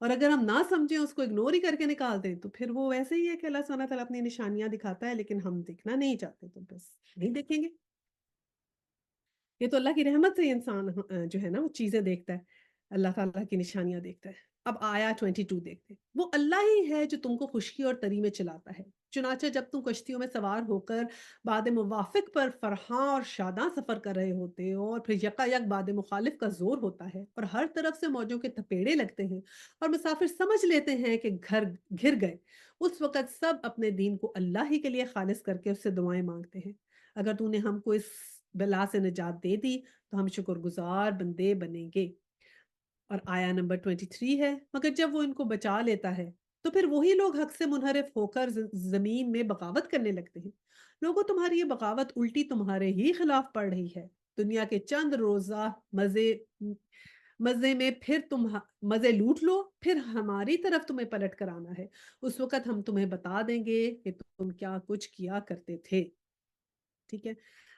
Speaker 2: اور اگر ہم نہ سمجھیں اس کو اگنور ہی کر کے نکال دیں تو پھر وہ ویسے ہی ہے کہ اللہ سبحانہ تعالیٰ اپنی نشانیاں دکھاتا ہے لیکن ہم دیکھنا نہیں چاہتے تو بس نہیں دیکھیں گے. یہ تو اللہ کی رحمت سے انسان جو ہے نا وہ چیزیں دیکھتا ہے، اللہ تعالیٰ کی نشانیاں دیکھتا ہے. اب آیا 22 دیکھتے ہیں. وہ اللہ ہی ہے جو تم کو خشکی اور تری میں چلاتا ہے. چنانچہ جب تم کشتیوں میں سوار ہو کر باد موافق پر فرحاں اور شاداں سفر کر رہے ہوتے ہو اور پھر یکا یک باد مخالف کا زور ہوتا ہے اور ہر طرف سے موجوں کے تھپیڑے لگتے ہیں اور مسافر سمجھ لیتے ہیں کہ گھر گھر گئے، اس وقت سب اپنے دین کو اللہ ہی کے لیے خالص کر کے اس سے دعائیں مانگتے ہیں. اگر تو نے ہم کو اس بلا سے نجات دے دی تو ہم شکر گزار بندے بنیں گے. اور آیا نمبر 23 ہے، مگر جب وہ ان کو بچا لیتا ہے تو پھر وہی لوگ حق سے منحرف ہو کر زمین میں بغاوت کرنے لگتے ہیں. لوگوں تمہاری یہ بغاوت الٹی تمہارے ہی خلاف پڑ رہی ہے. دنیا کے چند روزہ مزے مزے میں پھر تم مزے لوٹ لو، پھر ہماری طرف تمہیں پلٹ کر آنا ہے. اس وقت ہم تمہیں بتا دیں گے کہ تم کیا کچھ کیا کرتے تھے. ٹھیک ہے.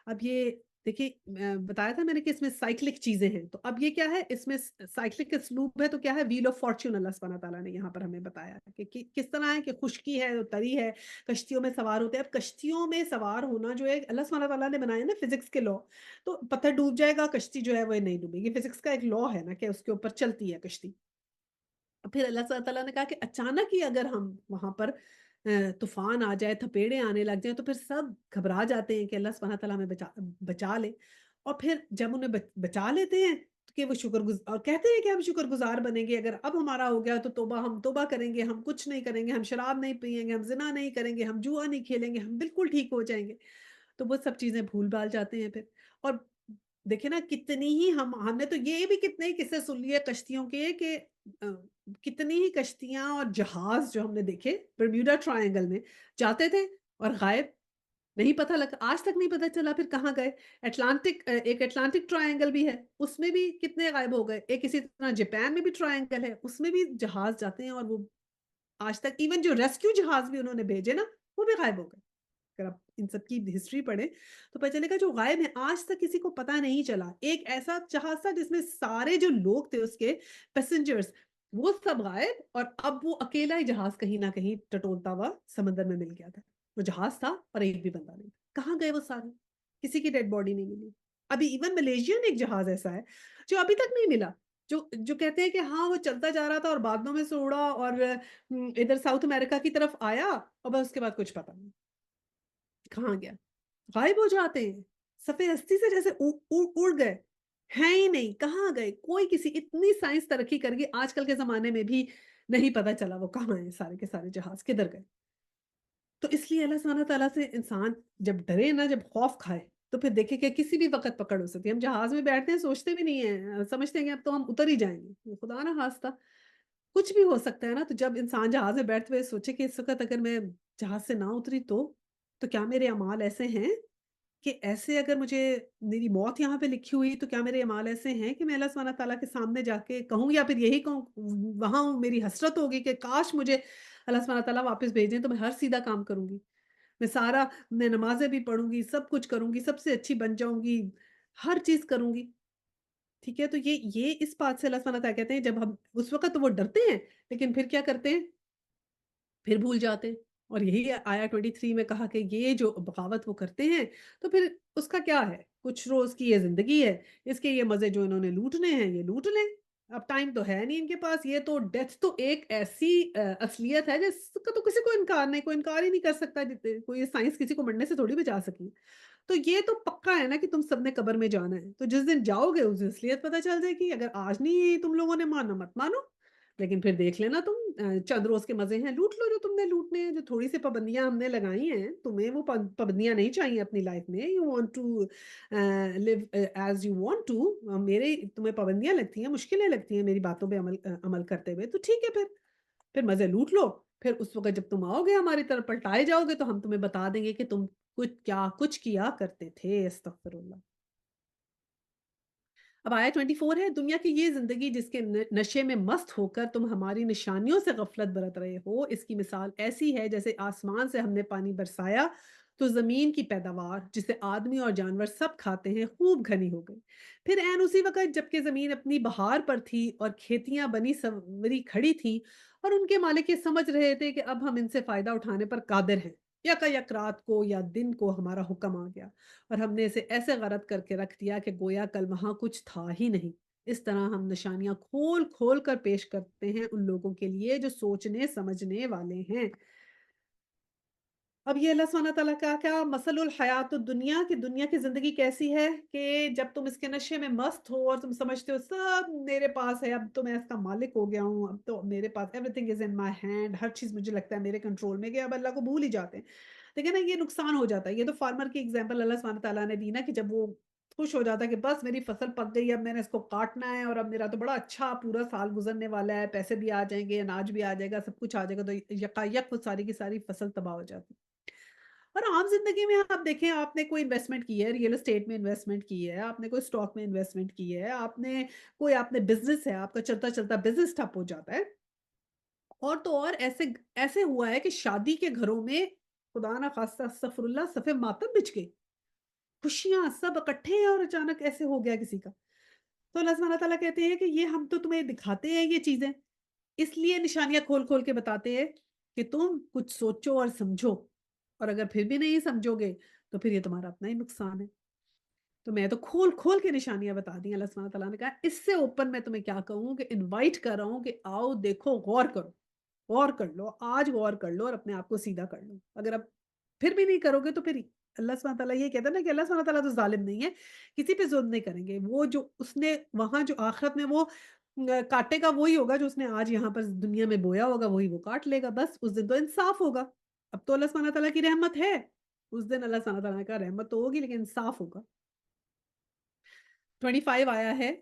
Speaker 2: اب یہ دیکھیے بتایا تھا میں نے کہ اس میں سائیکلک چیزیں ہیں، تو اب یہ کیا ہے، اس میں سائیکلک اسلوب ہے تو کیا ہے، ویل آف فارچون اللہ سبحانہ تعالیٰ نے یہاں پر ہمیں بتایا ہے کہ کس طرح ہے کہ خشکی ہے تری ہے، کشتیوں میں سوار ہوتے ہیں. اب کشتیوں میں سوار ہونا جو ہے اللہ سبحانہ تعالیٰ نے بنایا نا فزکس کے لا، تو پتھر ڈوب جائے گا کشتی جو ہے وہ نہیں ڈوبے گی. فزکس کا ایک لا ہے نا کہ اس کے اوپر چلتی ہے کشتی. پھر اللہ سبحانہ تعالیٰ نے کہا کہ اچانک ہی اگر ہم وہاں پر طوفان آ جائے، تھپیڑے آنے لگ جائیں تو پھر سب گھبرا جاتے ہیں کہ اللہ سبحانہ تعالیٰ ہمیں بچا لے. اور پھر جب انہیں بچا لیتے ہیں تو کہ وہ شکر گزار اور کہتے ہیں کہ ہم شکر گزار بنیں گے، اگر اب ہمارا ہو گیا تو توبہ، ہم توبہ کریں گے، ہم کچھ نہیں کریں گے، ہم شراب نہیں پئیں گے، ہم زنا نہیں کریں گے، ہم جوا نہیں کھیلیں گے، ہم بالکل ٹھیک ہو جائیں گے. تو وہ سب چیزیں بھول بھال جاتے ہیں پھر. اور دیکھیں نا کتنی ہی ہم نے تو یہ بھی کتنے ہی قصے سن لیے کشتیوں کے کہ آ، کتنی ہی کشتیاں اور جہاز جو ہم نے دیکھے برمیوڈا ٹرائنگل میں جاتے تھے اور غائب، نہیں پتہ لگا، آج تک نہیں پتہ چلا پھر کہاں گئے. ایک اٹلانٹک ٹرائنگل بھی ہے، اس میں بھی کتنے غائب ہو گئے. ایک اسی طرح جاپان میں بھی ٹرائنگل ہے، اس میں بھی جہاز جاتے ہیں اور وہ آج تک ایون جو ریسکیو جہاز بھی انہوں نے بھیجے نا وہ بھی غائب ہو گئے. اگر آپ ان سب کی ہسٹری پڑھیں تو پتہ چلے گا جو غائب ہیں آج تک کسی کو پتہ نہیں چلا. ایک ایسا جہاز تھا جس میں سارے جو لوگ تھے اس کے پیسنجرز وہ سب غائب، اور اب وہ اکیلا ہی جہاز کہیں نہ کہیں ٹٹولتا ہوا سمندر میں مل گیا تھا. وہ جہاز تھا اور ایک بھی بندہ نہیں تھا. کہاں گئے وہ سارے؟ کسی کی ڈیڈ باڈی نہیں ملی. ابھی ایون ملیشین ایک جہاز ایسا ہے جو ابھی تک نہیں ملا، جو کہتے ہیں کہ ہاں وہ چلتا جا رہا تھا اور بادلوں میں سے اڑا اور ادھر ساؤتھ امریکہ کی طرف آیا اور بس اس کے بعد کچھ پتا نہیں کہاں گیا. غائب ہو جاتے ہیں صفحے ہستی سے جیسے اڑ گئے، ہیں ہی نہیں، کہاں گئے. کوئی کسی اتنی سائنس ترقی کر گئی آج کل کے زمانے میں بھی نہیں پتا چلا وہ کہاں ہیں سارے کے سارے جہاز کدھر گئے. تو اس لیے اللہ سبحانہ تعالیٰ سے انسان جب ڈرے نا، جب خوف کھائے تو پھر دیکھے کہ کسی بھی وقت پکڑ ہو سکتی ہے. ہم جہاز میں بیٹھتے ہیں سوچتے بھی نہیں ہیں، سمجھتے ہیں کہ اب تو ہم اتر ہی جائیں گے، خدا نہ خواستہ کچھ بھی ہو سکتا ہے نا. تو جب انسان جہاز میں بیٹھتے ہوئے سوچے کہ اس وقت اگر میں جہاز سے نہ اتری تو کیا میرے اعمال ایسے ہیں کہ ایسے اگر مجھے میری موت یہاں پہ لکھی ہوئی تو کیا میرے اعمال ایسے ہیں کہ میں اللہ سبحانہ تعالیٰ کے سامنے جا کے کہوں، یا پھر یہی کہوں وہاں میری حسرت ہوگی کہ کاش مجھے اللہ سبحانہ تعالیٰ واپس بھیجیں تو میں ہر سیدھا کام کروں گی، میں نمازیں بھی پڑھوں گی، سب کچھ کروں گی، سب سے اچھی بن جاؤں گی، ہر چیز کروں گی. ٹھیک ہے. تو یہ اس بات سے اللہ سبحانہ تعالیٰ کہتے ہیں جب ہم اس وقت تو وہ ڈرتے ہیں لیکن پھر کیا کرتے ہیں، پھر بھول جاتے ہیں. اور یہی آیا 23 میں کہا کہ یہ جو بغاوت وہ کرتے ہیں تو پھر اس کا کیا ہے، کچھ روز کی یہ زندگی ہے، اس کے یہ مزے جو انہوں نے لوٹنے ہیں یہ لوٹ لیں. اب ٹائم تو ہے نہیں ان کے پاس. یہ تو ڈیتھ تو ایک ایسی اصلیت ہے جس کا تو کسی کو انکار نہیں، کوئی انکار ہی نہیں کر سکتا. کوئی سائنس کسی کو مرنے سے تھوڑی بچا سکی. تو یہ تو پکا ہے نا کہ تم سب نے قبر میں جانا ہے. تو جس دن جاؤ گے اس دن اصلیت پتہ چل جائے گی. اگر آج نہیں تم لوگوں نے مانا مت مانو، لیکن پھر دیکھ لینا تم چند روز کے مزے ہیں لوٹ لو جو تم نے لوٹنے ہیں. جو تھوڑی سی پابندیاں ہم نے لگائی ہیں، تمہیں وہ پابندیاں نہیں چاہیے اپنی لائف میں. You want to live as you want to. میرے تمہیں پابندیاں لگتی ہیں، مشکلیں لگتی ہیں میری باتوں پہ عمل کرتے ہوئے، تو ٹھیک ہے پھر مزے لوٹ لو. پھر اس وقت جب تم آؤ گے ہماری طرف پلٹائے جاؤ گے تو ہم تمہیں بتا دیں گے کہ تم کچھ کیا کرتے تھے. استغفر اللہ. اب آیا 24 ہے، دنیا کی یہ زندگی جس کے نشے میں مست ہو کر تم ہماری نشانیوں سے غفلت برت رہے ہو، اس کی مثال ایسی ہے جیسے آسمان سے ہم نے پانی برسایا تو زمین کی پیداوار جسے آدمی اور جانور سب کھاتے ہیں خوب گھنی ہو گئی۔ پھر عین اسی وقت جبکہ زمین اپنی بہار پر تھی اور کھیتیاں بنی سوری کھڑی تھی اور ان کے مالک یہ سمجھ رہے تھے کہ اب ہم ان سے فائدہ اٹھانے پر قادر ہیں، یک رات کو یا دن کو ہمارا حکم آ گیا اور ہم نے اسے ایسے غارت کر کے رکھ دیا کہ گویا کل وہاں کچھ تھا ہی نہیں۔ اس طرح ہم نشانیاں کھول کھول کر پیش کرتے ہیں ان لوگوں کے لیے جو سوچنے سمجھنے والے ہیں۔ اب یہ اللہ سبحانہ تعالیٰ کا کیا مثل الحیات الدنیا کی دنیا کی زندگی کیسی ہے کہ جب تم اس کے نشے میں مست ہو اور تم سمجھتے ہو سب میرے پاس ہے، اب تو میں اس کا مالک ہو گیا ہوں، اب تو میرے پاس everything is in my hand, ہر چیز مجھے لگتا ہے میرے کنٹرول میں، کہ اب اللہ کو بھول ہی جاتے ہیں۔ دیکھیں نا یہ نقصان ہو جاتا ہے۔ یہ تو فارمر کی اگزامپل اللہ سبحانہ تعالیٰ نے دی نا کہ جب وہ خوش ہو جاتا ہے کہ بس میری فصل پک گئی، اب میں نے اس کو کاٹنا ہے اور اب میرا تو بڑا اچھا پورا سال گزرنے والا ہے، پیسے بھی آ جائیں گے، اناج بھی آ جائے گا، سب کچھ آ جائے گا، تو یکایک وہ ساری کی ساری فصل تباہ ہو جاتی ہے۔ اور عام زندگی میں آپ دیکھیں، آپ نے کوئی انویسٹمنٹ کی ہے، ریئل اسٹیٹ میں انویسٹمنٹ کی ہے، آپ نے کوئی اسٹاک میں انویسٹمنٹ کی ہے، آپ نے بزنس ہے، آپ کا چلتا چلتا بزنس ٹھپ ہو جاتا ہے، اور تو اور ایسے ایسے ہوا ہے کہ شادی کے گھروں میں خدا نہ خواستہ استغفر اللہ صفے ماتم بچ گئے، خوشیاں سب اکٹھے ہیں اور اچانک ایسے ہو گیا کسی کا۔ تو اللہ سبحانہ تعالیٰ کہتے ہیں کہ یہ ہم تو تمہیں دکھاتے ہیں یہ چیزیں، اس لیے نشانیاں کھول کھول کے بتاتے ہیں کہ تم کچھ سوچو اور سمجھو، اور اگر پھر بھی نہیں سمجھو گے تو پھر یہ تمہارا اپنا ہی نقصان ہے۔ تو میں تو کھول کھول کے نشانیاں بتا دی اللہ سبحانہ تعالیٰ نے کہا، اس سے اوپن میں تمہیں کیا کہوں کہ انوائٹ کر رہا ہوں کہ آؤ دیکھو، غور کرو، غور کر لو، آج غور کر لو اور اپنے آپ کو سیدھا کر لو۔ اگر اب پھر بھی نہیں کرو گے تو پھر اللہ سبحانہ تعالیٰ یہ کہتا ہے نا کہ اللہ سبحانہ تعالیٰ تو ظالم نہیں ہے، کسی پہ ظلم نہیں کریں گے، وہ جو اس نے وہاں جو آخرت میں وہ کاٹے گا وہی ہوگا جو اس نے آج یہاں پر دنیا میں بویا ہوگا، وہی وہ کاٹ لے گا، بس اس دن تو انصاف ہوگا۔ اب تو اللہ سبحانہ تعالیٰ کی رحمت ہے، اس دن اللہ سبحانہ تعالیٰ کا رحمت تو ہوگی لیکن انصاف ہوگا۔ 25 آیا ہے،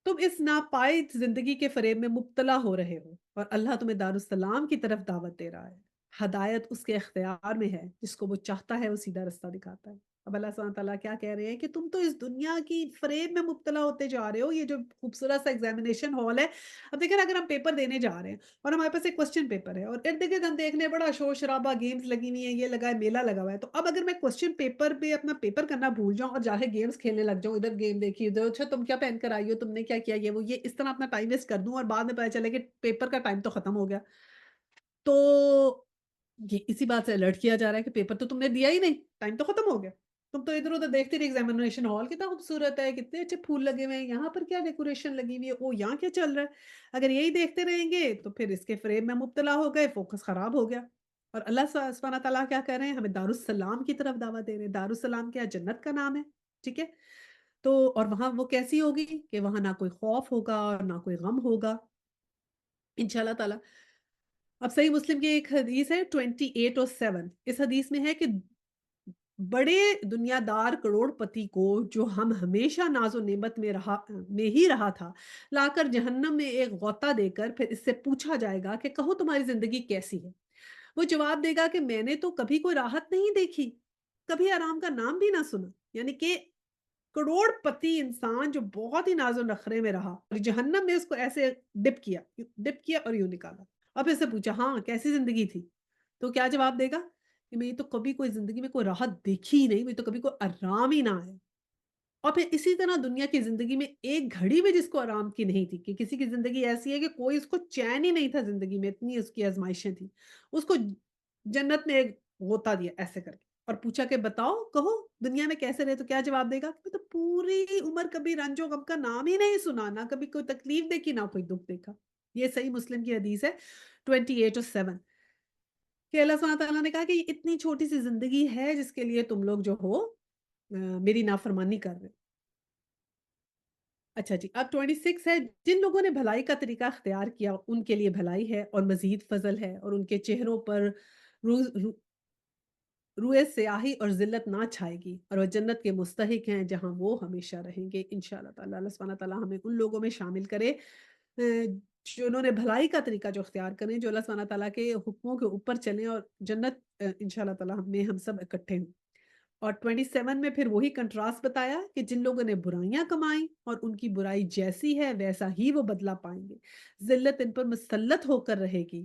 Speaker 2: تم اس ناپائید زندگی کے فریب میں مبتلا ہو رہے ہو اور اللہ تمہیں دارالسلام کی طرف دعوت دے رہا ہے۔ ہدایت اس کے اختیار میں ہے، جس کو وہ چاہتا ہے وہ سیدھا رستہ دکھاتا ہے۔ اب اللہ سبحانہ تعالیٰ کیا کہہ رہے ہیں کہ تم تو اس دنیا کی فریب میں مبتلا ہوتے جا رہے ہو، یہ جو خوبصورت سا ایگزامینیشن ہال ہے۔ اب دیکھیں نا، اگر ہم پیپر دینے جا رہے ہیں اور ہمارے پاس ایک کوسچن پیپر ہے اور ارد گرد ہم دیکھ رہے ہیں بڑا شور شرابہ، گیمز لگی ہوئی ہیں، یہ لگا ہے، میلہ لگا ہوا ہے، تو اب اگر میں کوسچن پیپر پہ اپنا پیپر کرنا بھول جاؤں اور جا کے گیمز کھیلنے لگ جاؤں، ادھر گیم دیکھی ادھر، اچھا تم کیا پہن کر آئی ہو، تم نے کیا کیا، یہ وہ، یہ اس طرح اپنا ٹائم ویسٹ کر دوں اور بعد میں پتا چلے کہ پیپر کا ٹائم تو ختم ہو گیا، تو یہ اسی بات سے الرٹ کیا جا رہا ہے کہ پیپر تو تم نے دیا ہی نہیں، ٹائم تو ختم ہو گیا، تم تو ادھر ادھر دیکھتے رہے، ایگزامینیشن ہال کتنا خوبصورت ہے، کتنے اچھے پھول لگے ہوئے ہیں، یہاں پر کیا ڈیکوریشن لگی ہوئی ہے، او یہاں کیا چل رہا ہے۔ اگر یہی دیکھتے رہیں گے تو پھر اس کے فریب میں مبتلا ہو گئے، فوکس خراب ہو گیا۔ اور اللہ سبحانہ تعالیٰ کیا کر رہے ہیں، ہمیں دارالسلام کی طرف دعوت دے رہے ہیں۔ دارالسلام کیا، جنت کا نام ہے، ٹھیک ہے؟ تو اور وہاں وہ کیسی ہوگی کہ وہاں نہ کوئی خوف ہوگا اور نہ کوئی غم ہوگا انشاءاللہ تعالی۔ اب صحیح مسلم کی ایک حدیث ہے 28 اور 7، اس حدیث میں ہے کہ بڑے دنیا دار کروڑ پتی کو جو ہم ہمیشہ ناز و نعمت میں ہی رہا تھا، لا کر جہنم میں ایک غوطہ دے کر پھر اس سے پوچھا جائے گا کہ کہو تمہاری زندگی کیسی ہے؟ وہ جواب دے گا کہ میں نے تو کبھی کوئی راحت نہیں دیکھی، کبھی آرام کا نام بھی نہ سنا۔ یعنی کہ کروڑ پتی انسان جو بہت ہی ناز و نخرے میں رہا اور جہنم میں اس کو ایسے ڈپ کیا اور یوں نکالا اور پھر سے پوچھا ہاں کیسی زندگی تھی، تو کیا جواب دے گا کہ میں تو کبھی کوئی زندگی میں کوئی راحت دیکھی ہی نہیں، میں تو کبھی کوئی آرام ہی نہ آیا۔ اور پھر اسی طرح دنیا کی زندگی میں ایک گھڑی بھی جس کو آرام کی نہیں تھی، کہ کسی کی زندگی ایسی ہے کہ کوئی اس کو چین ہی نہیں تھا زندگی میں، اتنی اس کی آزمائشیں تھیں، اس کو جنت میں ایک غوطہ دیا ایسے کر کے اور پوچھا کہ بتاؤ کہو دنیا میں کیسے رہے، تو کیا جواب دے گا کہ میں تو پوری عمر کبھی رنج و غم کا نام ہی نہیں سنا، نہ کبھی کوئی تکلیف دیکھی نہ کوئی دکھ دیکھا۔ یہ صحیح مسلم کی حدیث ہے 28 اور 7، کہ اللہ سبحانہ تعالیٰ نے کہا کہ یہ اتنی چھوٹی سی زندگی ہے جس کے لیے تم لوگ جو ہو میری نافرمانی کر رہے۔ اچھا جی، اب 26 ہے، جن لوگوں نے بھلائی کا طریقہ اختیار کیا ان کے لیے بھلائی ہے اور مزید فضل ہے، اور ان کے چہروں پر روز روئے سیاہی اور ذلت نہ چھائے گی، اور وہ جنت کے مستحق ہیں جہاں وہ ہمیشہ رہیں گے انشاءاللہ تعالی۔ اللہ سبحانہ تعالیٰ ہمیں ان لوگوں میں شامل کرے جنہوں نے بھلائی کا طریقہ جو اختیار کریں، جو اللہ سبحانہ تعالیٰ کے حکموں کے اوپر چلیں اور جنت انشاءاللہ تعالیٰ میں ہم سب اکٹھے ہوں۔ اور 27 میں پھر وہی کنٹراسٹ بتایا کہ جن لوگوں نے برائیاں کمائیں اور ان کی برائی جیسی ہے ویسا ہی وہ بدلہ پائیں گے، ذلت ان پر مسلط ہو کر رہے گی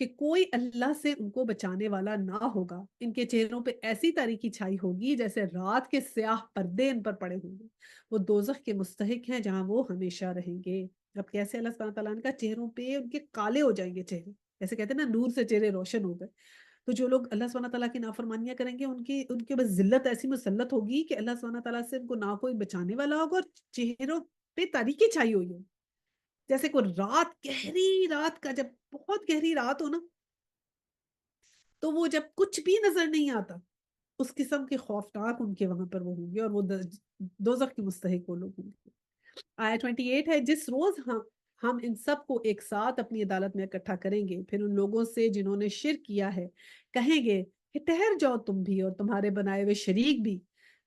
Speaker 2: کہ کوئی اللہ سے ان کو بچانے والا نہ ہوگا، ان کے چہروں پہ ایسی تاریکی چھائی ہوگی جیسے رات کے سیاہ پردے ان پر پڑے ہوں گے، وہ دوزخ کے مستحق ہیں جہاں وہ ہمیشہ رہیں گے۔ اب کیسے اللہ سبحانہ تعالیٰ کا چہروں پہ ان کے کالے ہو جائیں گے چہرے، جیسے کہتے ہیں نا نور سے چہرے روشن ہو گئے، تو جو لوگ اللہ سبحانہ تعالیٰ کی نافرمانیاں کریں گے ان کے بس ذلت ایسی مسلط ہوگی کہ اللہ سبحانہ تعالیٰ سے ان کو نہ کوئی بچانے والا ہوگا، اور چہروں پہ تاریکی چھائی ہوئی ہوگی، جیسے کوئی رات، گہری رات کا، جب بہت گہری رات ہو نا، تو وہ جب کچھ بھی نظر نہیں آتا، اس قسم کے خوفناک ان کے وہاں پر وہ ہوں گے، اور وہ دوزخ کے مستحق وہ لوگ ہوں گے۔ آیت 28 ہے، جس روز ہم ان سب کو ایک ساتھ اپنی عدالت میں اکٹھا کریں گے، پھر ان لوگوں سے جنہوں نے شرک کیا ہے کہیں گے کہ ٹھہر جاؤ تم بھی اور تمہارے بنائے ہوئے شریک بھی،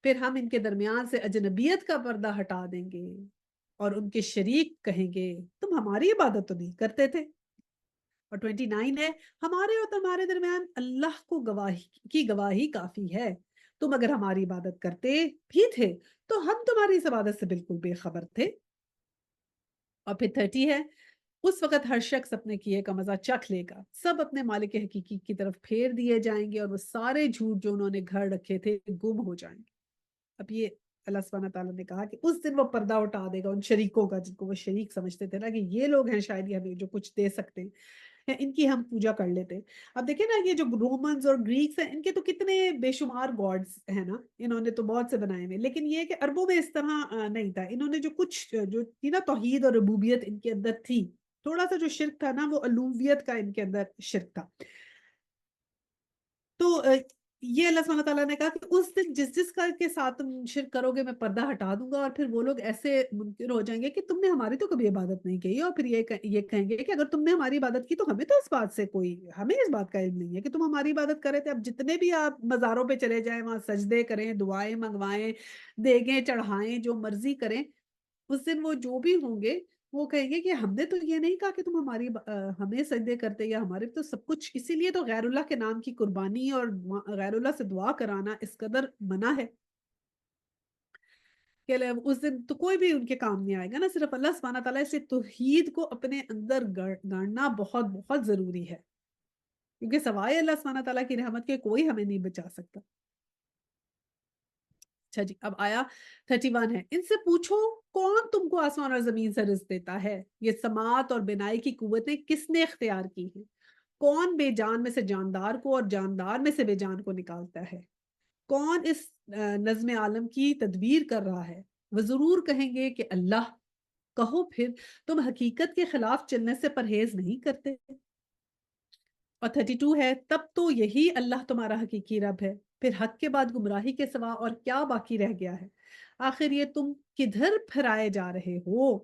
Speaker 2: پھر ہم ان کے درمیان سے اجنبیت کا پردہ ہٹا دیں گے، اور ان کے شریک کہیں گے تم ہماری عبادت تو نہیں کرتے تھے۔ اور 29 ہے، ہمارے اور تمہارے درمیان اللہ کو گواہی کافی ہے، تم اگر ہماری عبادت کرتے بھی تھے تو ہم تمہاری اس عبادت سے بالکل بے خبر تھے۔ اور پھر 30 ہے، اس وقت ہر شخص اپنے کیے کا مزہ چکھ لے گا، سب اپنے مالک حقیقی کی طرف پھیر دیے جائیں گے، اور وہ سارے جھوٹ جو انہوں نے گھر رکھے تھے گم ہو جائیں گے۔ اب یہ اللہ سبحانہ تعالیٰ نے کہا کہ اس دن وہ پردہ اٹھا دے گا ان شریکوں کا، جن کو وہ شریک سمجھتے تھے نا کہ یہ لوگ ہیں شاید یہ ہمیں جو کچھ دے سکتے ہیں، یا ان کی ہم پوجا کر لیتے ہیں۔ اب دیکھیں نا، یہ جو رومنز اور گریکس ہیں، ان کے تو کتنے بے شمار گاڈز ہیں نا، انہوں نے تو بہت سے بنائے ہوئے، لیکن یہ کہ عربوں میں اس طرح نہیں تھا، انہوں نے جو کچھ جو تھی نا توحید اور ربوبیت ان کے اندر تھی، تھوڑا سا جو شرک تھا نا وہ الوہیت کا ان کے اندر شرک تھا۔ تو یہ اللہ سبحانہ تعالیٰ نے کہا کہ اس دن جس کا کے ساتھ تم شرک کرو گے میں پردہ ہٹا دوں گا، اور پھر وہ لوگ ایسے منکر ہو جائیں گے کہ تم نے ہماری تو کبھی عبادت نہیں کی، اور پھر یہ کہیں گے کہ اگر تم نے ہماری عبادت کی تو ہمیں تو اس بات سے ہمیں اس بات کا علم نہیں ہے کہ تم ہماری عبادت کرے تھے۔ اب جتنے بھی آپ مزاروں پہ چلے جائیں، وہاں سجدے کریں، دعائیں منگوائیں، دیگیں چڑھائیں، جو مرضی کریں، اس دن وہ جو بھی ہوں گے وہ کہیں گے کہ ہم نے تو یہ نہیں کہا کہ تم ہمیں سجدے کرتے، یا ہمارے تو سب کچھ، اسی لیے تو غیر اللہ کے نام کی قربانی اور غیر اللہ سے دعا کرانا اس قدر منع ہے کہ اس دن تو کوئی بھی ان کے کام نہیں آئے گا نا، صرف اللہ سبحانہ تعالیٰ سے توحید کو اپنے اندر گاڑنا بہت بہت ضروری ہے، کیونکہ سوائے اللہ سبحانہ تعالیٰ کی رحمت کے کوئی ہمیں نہیں بچا سکتا۔ اچھا جی، اب آیا 31 ہے، ان سے پوچھو کون تم کو آسمان اور زمین سے رزق دیتا ہے، یہ سماعت اور بینائی کی قوتیں کس نے اختیار کی ہیں، کون بے جان میں سے جاندار کو اور جاندار میں سے بے جان کو نکالتا ہے، کون اس نظم عالم کی تدبیر کر رہا ہے، وہ ضرور کہیں گے کہ اللہ، کہو پھر تم حقیقت کے خلاف چلنے سے پرہیز نہیں کرتے۔ اور 32 ہے، تب تو یہی اللہ تمہارا حقیقی رب ہے، پھر حق کے بعد گمراہی کے سوا اور کیا باقی رہ گیا ہے، آخر یہ تم کدھر پھرائے جا رہے ہو۔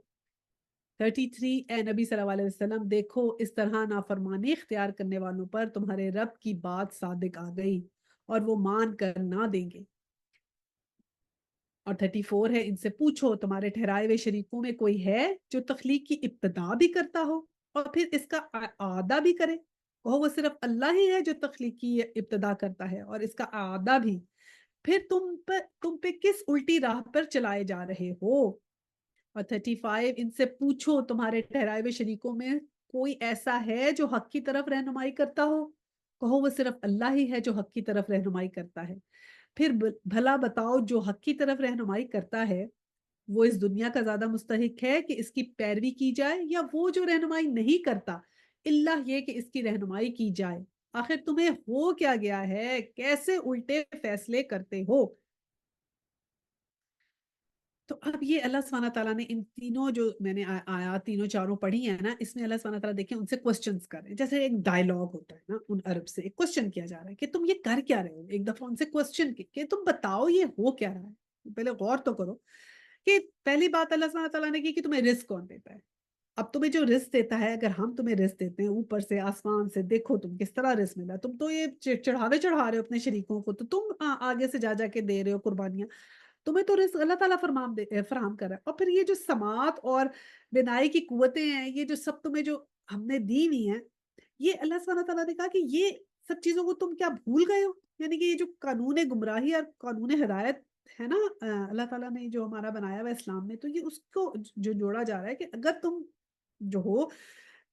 Speaker 2: 33، اے نبی صلی اللہ علیہ وسلم، دیکھو اس طرح نافرمانی اختیار کرنے والوں پر تمہارے رب کی بات صادق آ گئی اور وہ مان کر نہ دیں گے۔ اور 34 ہے، ان سے پوچھو تمہارے ٹھہرائے ہوئے شریکوں میں کوئی ہے جو تخلیق کی ابتدا بھی کرتا ہو اور پھر اس کا اعادہ بھی کرے، وہ صرف اللہ ہی ہے جو تخلیق کی ابتدا کرتا ہے اور اس کا اعادہ بھی، پھر تم پہ کس الٹی راہ پر چلائے جا رہے ہو۔ اور 35، ان سے پوچھو تمہارے ٹھہرائے ہوئے شریکوں میں کوئی ایسا ہے جو حق کی طرف رہنمائی کرتا ہو، کہو وہ صرف اللہ ہی ہے جو حق کی طرف رہنمائی کرتا ہے، پھر بھلا بتاؤ جو حق کی طرف رہنمائی کرتا ہے وہ اس دنیا کا زیادہ مستحق ہے کہ اس کی پیروی کی جائے، یا وہ جو رہنمائی نہیں کرتا اللہ یہ کہ اس کی رہنمائی کی جائے، آخر تمہیں ہو کیا گیا ہے، کیسے الٹے فیصلے کرتے ہو۔ تو اب یہ اللہ سبحانہ تعالیٰ نے ان تینوں جو میں نے آیات تینوں چاروں پڑھی ہیں نا، اس میں اللہ سبحانہ تعالیٰ دیکھیں ان سے کوسچنز کر رہے ہیں، جیسے ایک ڈائلاگ ہوتا ہے نا، ان عرب سے ایک کوسچن کیا جا رہا ہے کہ تم یہ کر کیا رہے ہو، ایک دفعہ ان سے کوسچن کہ تم بتاؤ یہ ہو کیا رہا ہے، پہلے غور تو کرو کہ پہلی بات اللہ سبحانہ تعالیٰ نے کی کہ تمہیں رزق کون دیتا ہے۔ اب تمہیں جو رزق دیتا ہے، اگر ہم تمہیں رزق دیتے ہیں اوپر سے آسمان سے، دیکھو تم کس طرح رزق ملا، تم تو یہ چڑھا رہے ہو اپنے شریکوں کو، تو تم آگے سے جا کے دے رہے ہو قربانیاں، تمہیں تو رزق اللہ تعالیٰ فراہم کر رہا ہے، اور پھر یہ جو سماعت اور بینائی کی قوتیں ہیں، یہ جو سب تمہیں جو ہم نے دی ہوئی ہیں، یہ اللہ سبحانہ تعالیٰ نے کہا کہ یہ سب چیزوں کو تم کیا بھول گئے ہو، یعنی کہ یہ جو قانون گمراہی اور قانون ہدایت ہے نا، اللہ تعالیٰ نے جو ہمارا بنایا ہوا اسلام میں، تو یہ اس کو جو جوڑا جا رہا ہے کہ اگر تم جو ہو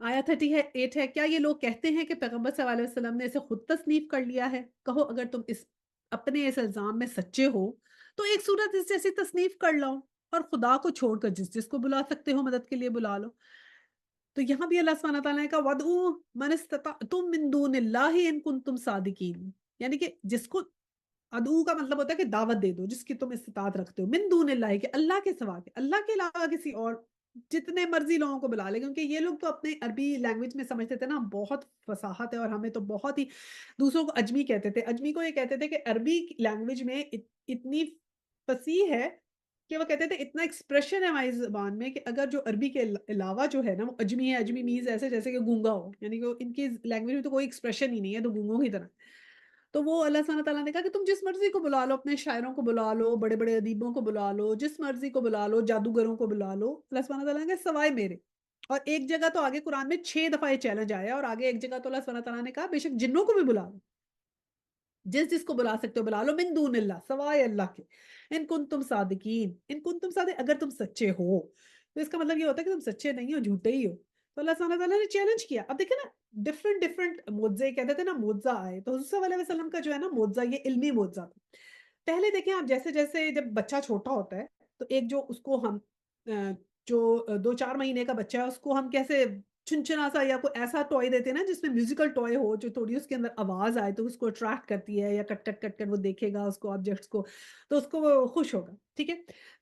Speaker 2: آیا 38 ہے، کیا یہ لوگ کہتے ہیں کہ پیغمبر صلی اللہ علیہ وسلم نے اسے خود تصنیف کر لیا ہے؟ کہو اگر تم اپنے اس الزام میں سچے ہو تو ایک صورت اس جیسی تصنیف کر لو اور خدا کو چھوڑ کر جس جس کو بلا سکتے ہو مدد کے لیے بلا لو۔ تو یہاں بھی اللہ سبحانہ تعالیٰ نے کہا وَادْعُوا مَنِ اسْتَطَعْتُم مِّن دُونِ اللَّهِ إِن كُنتُم صَادِقِينَ، یعنی کہ جس کو ادعو کا مطلب ہوتا ہے کہ دعوت دے دو جس کی تم استطاعت رکھتے ہو، من دون اللہ کے اللہ کے سوا کے، اللہ کے علاوہ کسی اور جتنے مرضی لوگوں کو بلا لے، کیونکہ یہ لوگ تو اپنے عربی لینگویج میں سمجھتے تھے نا بہت فصاحت ہے اور ہمیں تو بہت ہی دوسروں کو اجمی کہتے تھے، اجمی کو یہ کہتے تھے کہ عربی لینگویج میں اتنی فصیح ہے کہ وہ کہتے تھے اتنا ایکسپریشن ہے ہماری زبان میں کہ اگر جو عربی کے علاوہ جو ہے نا وہ اجمی ہے، اجمی مینز ایسے جیسے کہ گونگا ہو، یعنی کہ ان کی لینگویج میں تو کوئی ایکسپریشن ہی نہیں ہے تو گونگوں کی طرح۔ تو وہ اللہ سبحانہ تعالیٰ نے کہا کہ تم جس مرضی کو بلا لو، اپنے شاعروں کو بلا لو، بڑے بڑے ادیبوں کو بلا لو، جس مرضی کو بلا لو، جادوگروں کو بلا لو، اللہ سبحانہ تعالیٰ نے کہا سوائے میرے۔ اور ایک جگہ تو آگے قرآن میں 6 دفعہ یہ چیلنج آیا اور آگے ایک جگہ تو اللہ سبحانہ تعالیٰ نے کہا بے شک جنوں کو بھی بلا لو، جس جس کو بلا سکتے ہو بلا لو، من دون اللہ سوائے اللہ کے، ان کن تم صادقین، ان کن تم صادق اگر تم سچے ہو، تو اس کا مطلب یہ ہوتا ہے کہ تم سچے نہیں ہو، جھوٹے ہی ہو۔ تو اللہ سبحانہ تعالیٰ نے چیلنج کیا۔ اب دیکھیں نا ڈفرنٹ ڈفرنٹ معجزے کہتے تھے نا معجزہ آئے، تو حضور صلی اللہ علیہ وسلم کا جو ہے نا معجزہ یہ علمی معجزہ تھا۔ پہلے دیکھیں آپ جیسے جیسے جب بچہ چھوٹا ہوتا ہے تو ایک جو اس کو ہم جو 2-4 مہینے کا بچہ ہے اس کو ہم کیسے چنچنا سا یا کوئی ایسا ٹوائے دیتے ہیں نا جس میں میوزیکل ٹوائے ہو جو تھوڑی اس کے اندر آواز آئے تو اس کو اٹریکٹ کرتی ہے یا کٹ کٹ کٹ کٹ وہ دیکھے گا اس کو آبجیکٹس کو تو اس کو وہ خوش ہوگا، ٹھیک ہے؟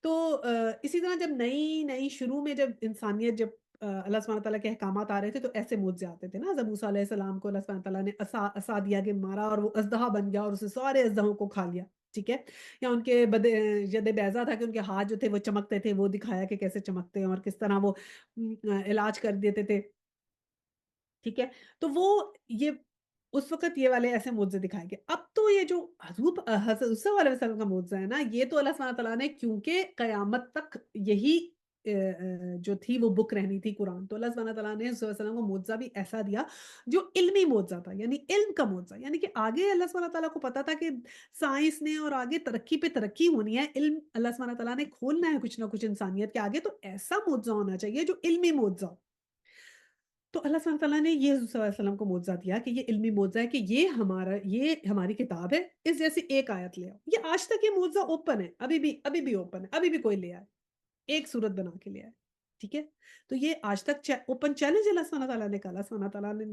Speaker 2: تو اسی طرح جب نئی نئی شروع میں جب انسانیت جب اللہ سبحانہ تعالیٰ کے احکامات آ رہے تھے تو ایسے معجزے آتے تھے نا حضرت موسیٰ علیہ السلام کو اللہ سبحانہ تعالیٰ نے عصا دیا کہ مارا اور وہ اژدہا بن گیا اور اسے سارے اژدہوں کو کھا لیا، ٹھیک ہے؟ یا ان کے ید بیضا تھا کہ ان کے ہاتھ جو تھے وہ چمکتے تھے، وہ دکھایا کہ کیسے چمکتے ہیں اور کس طرح وہ علاج کر دیتے تھے، ٹھیک ہے؟ تو وہ یہ اس وقت یہ والے ایسے معجزے دکھائے گئے۔ اب تو یہ جو حضرت صلی اللہ علیہ وسلم کا معجزہ ہے نا، یہ تو اللہ سبحانہ تعالیٰ نے کیونکہ قیامت تک یہی جو تھی وہ بک رہنی تھی قرآن، تو اللہ سبحانہ تعالیٰ نے صلی اللہ علیہ وسلم کو معجزہ بھی ایسا دیا جو علمی معجزہ تھا، یعنی علم کا معجزہ، یعنی کہ آگے اللہ سبحانہ تعالیٰ کو پتا تھا کہ سائنس نے اور آگے ترقی پہ ترقی ہونی ہے، علم اللہ سبحانہ تعالیٰ نے کھولنا ہے کچھ نہ کچھ انسانیت کے آگے، تو ایسا معجزہ ہونا چاہیے جو علمی معجزہ ہو۔ تو اللہ سبحانہ تعالیٰ نے یہ حضور صلی اللہ علیہ وسلم کو معجزہ دیا کہ یہ علمی معجزہ ہے کہ یہ ہماری کتاب ہے، اس جیسی ایک آیت لے آؤ۔ یہ آج تک یہ معجزہ اوپن ہے، ابھی بھی اوپن ہے، ابھی بھی کوئی لے آئے، ایک صورت بنا کے لے آئے، ٹھیک ہے؟ تو یہ آج تک اوپن چیلنج اللہ سبحانہ تعالیٰ نے کہا، اللہ سبحانہ تعالیٰ نے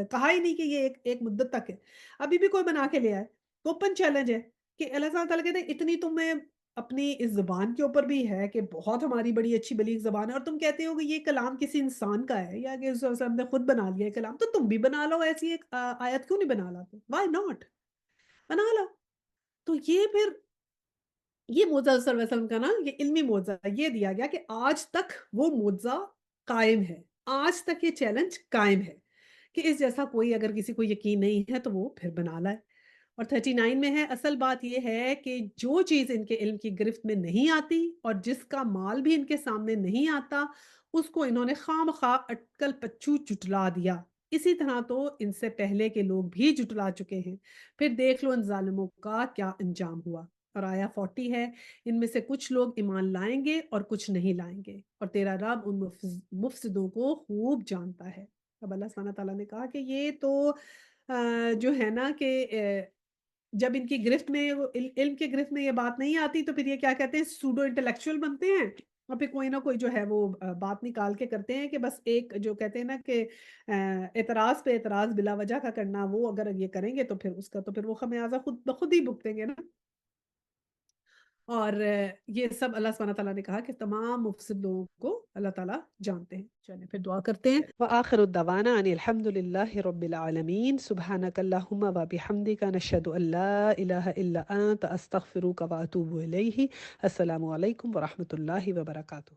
Speaker 2: کہا ہی نہیں کہ یہ ایک مدت تک ہے، ابھی بھی کوئی بنا کے لے آئے، اوپن چیلنج ہے کہ اللہ سبحانہ تعالیٰ کہتے ہیں اتنی تمہیں اپنی اس زبان کے اوپر بھی ہے کہ بہت ہماری بڑی اچھی بلیغ زبان ہے اور تم کہتے ہو کہ یہ کلام کسی انسان کا ہے یا کہ ہم نے خود بنا لیا ہے کلام، تو تم بھی بنا لو ایسی ایک آیت کیوں نہیں بنا لاتے؟ Why not? بنا لو۔ تو یہ پھر یہ معجزہ صلی اللہ علیہ وسلم کا نا یہ علمی معجزہ یہ دیا گیا کہ آج تک وہ معجزہ قائم ہے، آج تک یہ چیلنج قائم ہے کہ اس جیسا کوئی اگر کسی کو یقین نہیں ہے تو وہ پھر بنا لائے۔ اور 39 میں ہے اصل بات یہ ہے کہ جو چیز ان کے علم کی گرفت میں نہیں آتی اور جس کا مال بھی ان کے سامنے نہیں آتا اس کو انہوں نے خواہ مخواہ اٹکل پچو جٹلا دیا، اسی طرح تو ان سے پہلے کے لوگ بھی جٹلا چکے ہیں، پھر دیکھ لو ان ظالموں کا کیا انجام ہوا۔ اور آیا 40 ہے ان میں سے کچھ لوگ ایمان لائیں گے اور کچھ نہیں لائیں گے اور تیرا رب ان مفسدوں کو خوب جانتا ہے۔ اب اللہ سبحانہ تعالیٰ نے کہا کہ یہ تو جو ہے نا کہ جب ان کی گرفت میں علم کی گرفت میں یہ بات نہیں آتی تو پھر یہ کیا کہتے ہیں سوڈو انٹلیکچوئل بنتے ہیں اور پھر کوئی نہ کوئی جو ہے وہ بات نکال کے کرتے ہیں کہ بس ایک جو کہتے ہیں نا کہ اعتراض پہ اعتراض بلا وجہ کا کرنا، وہ اگر یہ کریں گے تو پھر اس کا تو پھر وہ خمیازہ خود بخود ہی بھگتیں گے نا۔ اور یہ سب اللہ سبحانہ تعالیٰ نے کہا کہ تمام مفسد لوگوں کو اللہ تعالیٰ جانتے ہیں۔ چلیں پھر دعا کرتے ہیں۔ وآخر الدعوانا ان الحمد للہ رب العالمین سبحانک اللہم و بحمدک نشہد ان لا الہ الا انت استغفرک و اتوب الیہ۔ السلام علیکم ورحمۃ اللہ وبرکاتہ۔